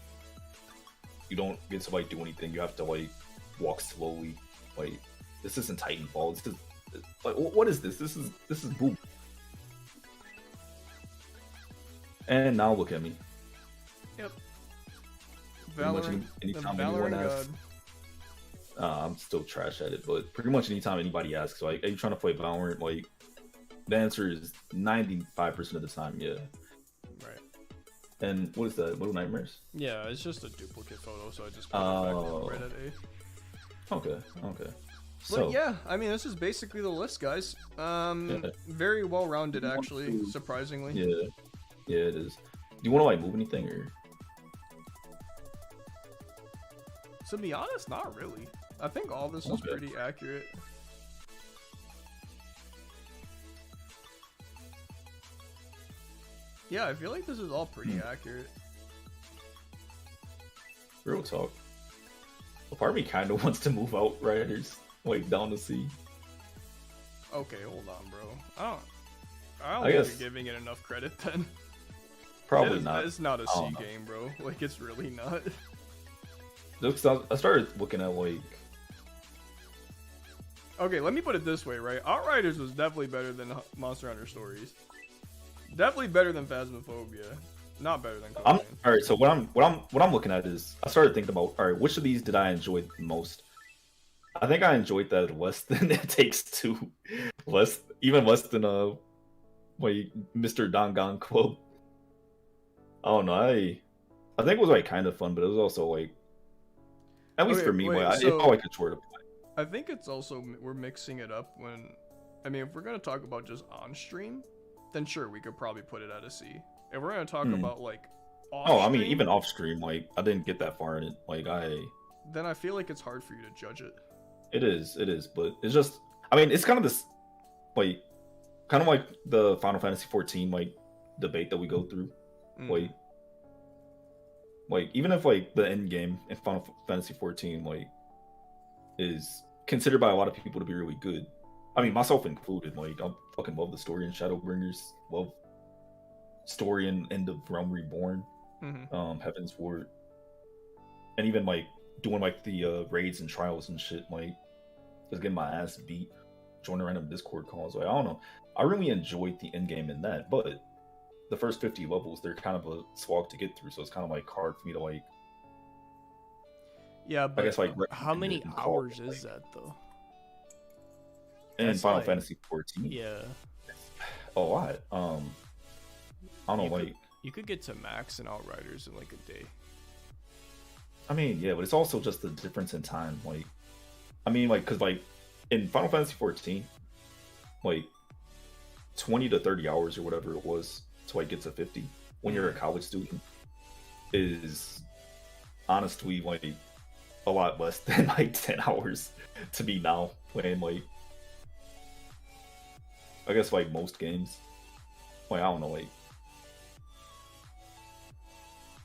you don't get to like do anything. You have to like walk slowly. Like, this isn't Titanfall. This is like, what is this? This is boom. And now look at me. Yep. Valorant, anytime anyone asks, I'm still trash at it, but pretty much anytime anybody asks, like, are you trying to play Valorant? Like, the answer is 95% of the time, yeah. Right. And what is that? Little Nightmares? Yeah, it's just a duplicate photo, so I just put it back in right at A. Okay. So, but yeah, I mean, this is basically the list, guys. Very well-rounded, actually, surprisingly. Yeah, it is. Do you want to like move anything or? To be honest, not really. I think all this is pretty accurate. Yeah, I feel like this is all pretty accurate. Real talk. Well, part of me kind of wants to move out Riders, like down to sea. Okay, hold on, bro. I don't think you're giving it enough credit then. Probably not. It's not a C game, bro. Like, it's really not. I started looking at like. Okay, let me put it this way, right? Outriders was definitely better than Monster Hunter Stories. Definitely better than Phasmophobia. Not better than Conan. All right, so what I'm looking at is I started thinking about, all right, which of these did I enjoy the most? I think I enjoyed that less than It Takes Two, even less than like Mr. Dangan quote. I don't know. I think it was like kind of fun, but it was also like, at least for me, it felt like a chore to play. I think it's also we're mixing it up when, I mean, if we're gonna talk about just on stream, then sure we could probably put it at a C. If we're gonna talk about like off stream, I mean, even off stream, like I didn't get that far in it. Like then I feel like it's hard for you to judge it. It is, but it's just, I mean, it's kind of this, like, kind of like the Final Fantasy 14 like debate that we go through. Like even if like the end game in Final Fantasy 14 like is considered by a lot of people to be really good, I mean myself included, like I fucking love the story in Shadowbringers, love story in End of Realm Reborn, Heaven's Ward, and even like doing like the raids and trials and shit, like just getting my ass beat, joining random Discord calls. Like I don't know, I really enjoyed the end game in that, but the first 50 levels, they're kind of a slog to get through, so it's kind of like hard for me to like. Yeah, but I guess like how many hours is that though? In Final Fantasy 14? Yeah. A lot. I don't know, like you could get to max in Outriders in like a day. I mean, yeah, but it's also just the difference in time. Like, I mean, like, cause like in Final Fantasy 14, like 20 to 30 hours or whatever it was to like get to 50 when you're a college student is honestly like a lot less than like 10 hours to be now playing like I guess like most games. Like I don't know, like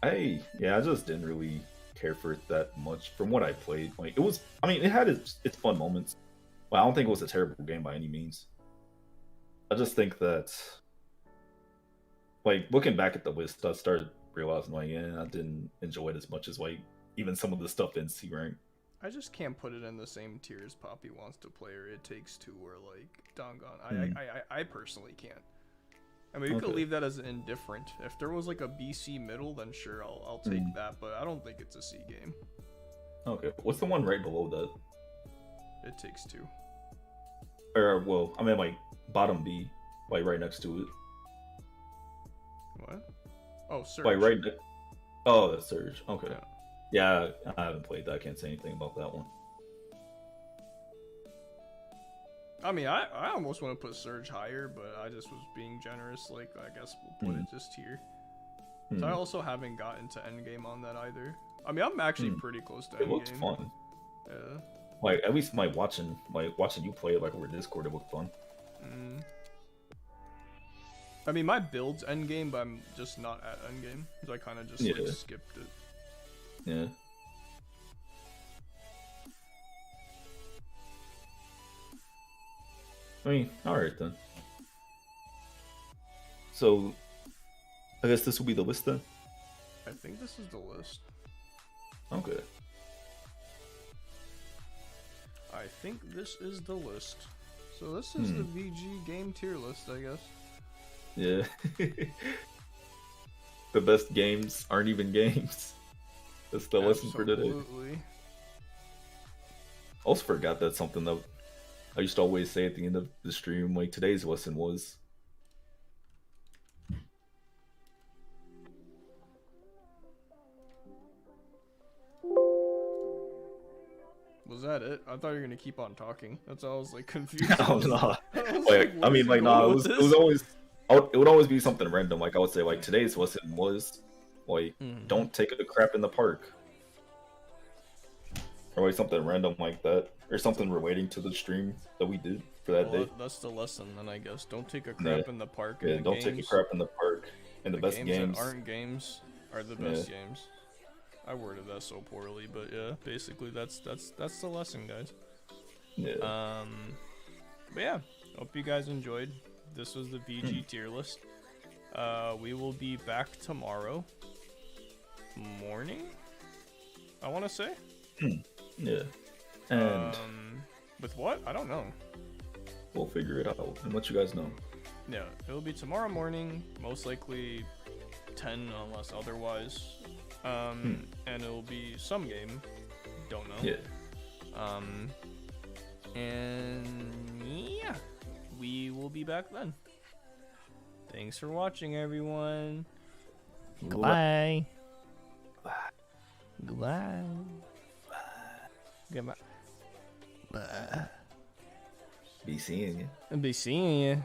I just didn't really care for it that much from what I played. Like it was, I mean, it had its fun moments, but I don't think it was a terrible game by any means. I just think that like looking back at the list, I started realizing like, I didn't enjoy it as much as like even some of the stuff in C rank. I just can't put it in the same tier as Poppy Wants to Play or It Takes Two or like Dangan. I personally can't. I mean, you could leave that as indifferent. If there was like a BC middle, then sure, I'll take that. But I don't think it's a C game. Okay, what's the one right below that? It Takes Two. Or well, I mean like bottom B, like right next to it. What? Oh, Surge. Like right. Oh, that's Surge. Okay. Yeah, I haven't played that. I can't say anything about that one. I mean, I almost want to put Surge higher, but I just was being generous. Like, I guess we'll put it just here. So I also haven't gotten to endgame on that either. I mean, I'm actually pretty close to it. It looked fun. Yeah. Like at least watching you play it like over Discord, it looked fun. I mean, my build's endgame, but I'm just not at endgame, so I kind of just like skipped it. Yeah. I mean, alright then. So, I guess this will be the list then? I think this is the list. Okay. I think this is the list. So this is the VG game tier list, I guess. Yeah. The best games aren't even games. That's the lesson for today. Absolutely. I also forgot that something that I used to always say at the end of the stream, like today's lesson was. Was that it? I thought you were gonna keep on talking. That's why I was like confused. No, no. Like, I mean, like, nah, it was always. It would always be something random. Like I would say, like today's lesson was, like, don't take a crap in the park, or like something random like that, or something relating to the stream that we did for that day. That's the lesson, then I guess. Don't take a crap in the park. Yeah, don't take a crap in the park. And the best games that aren't games are the best games. I worded that so poorly, but yeah, basically that's the lesson, guys. Yeah. But yeah, hope you guys enjoyed. This was the VG tier list. We will be back tomorrow morning, I want to say. Yeah. And with what? I don't know. We'll figure it out and let you guys know. Yeah, it'll be tomorrow morning, most likely 10 unless otherwise. And it'll be some game. Don't know. Yeah. And yeah, we will be back then. Thanks for watching, everyone. Goodbye. Goodbye. Goodbye. Be seeing you. Be seeing you.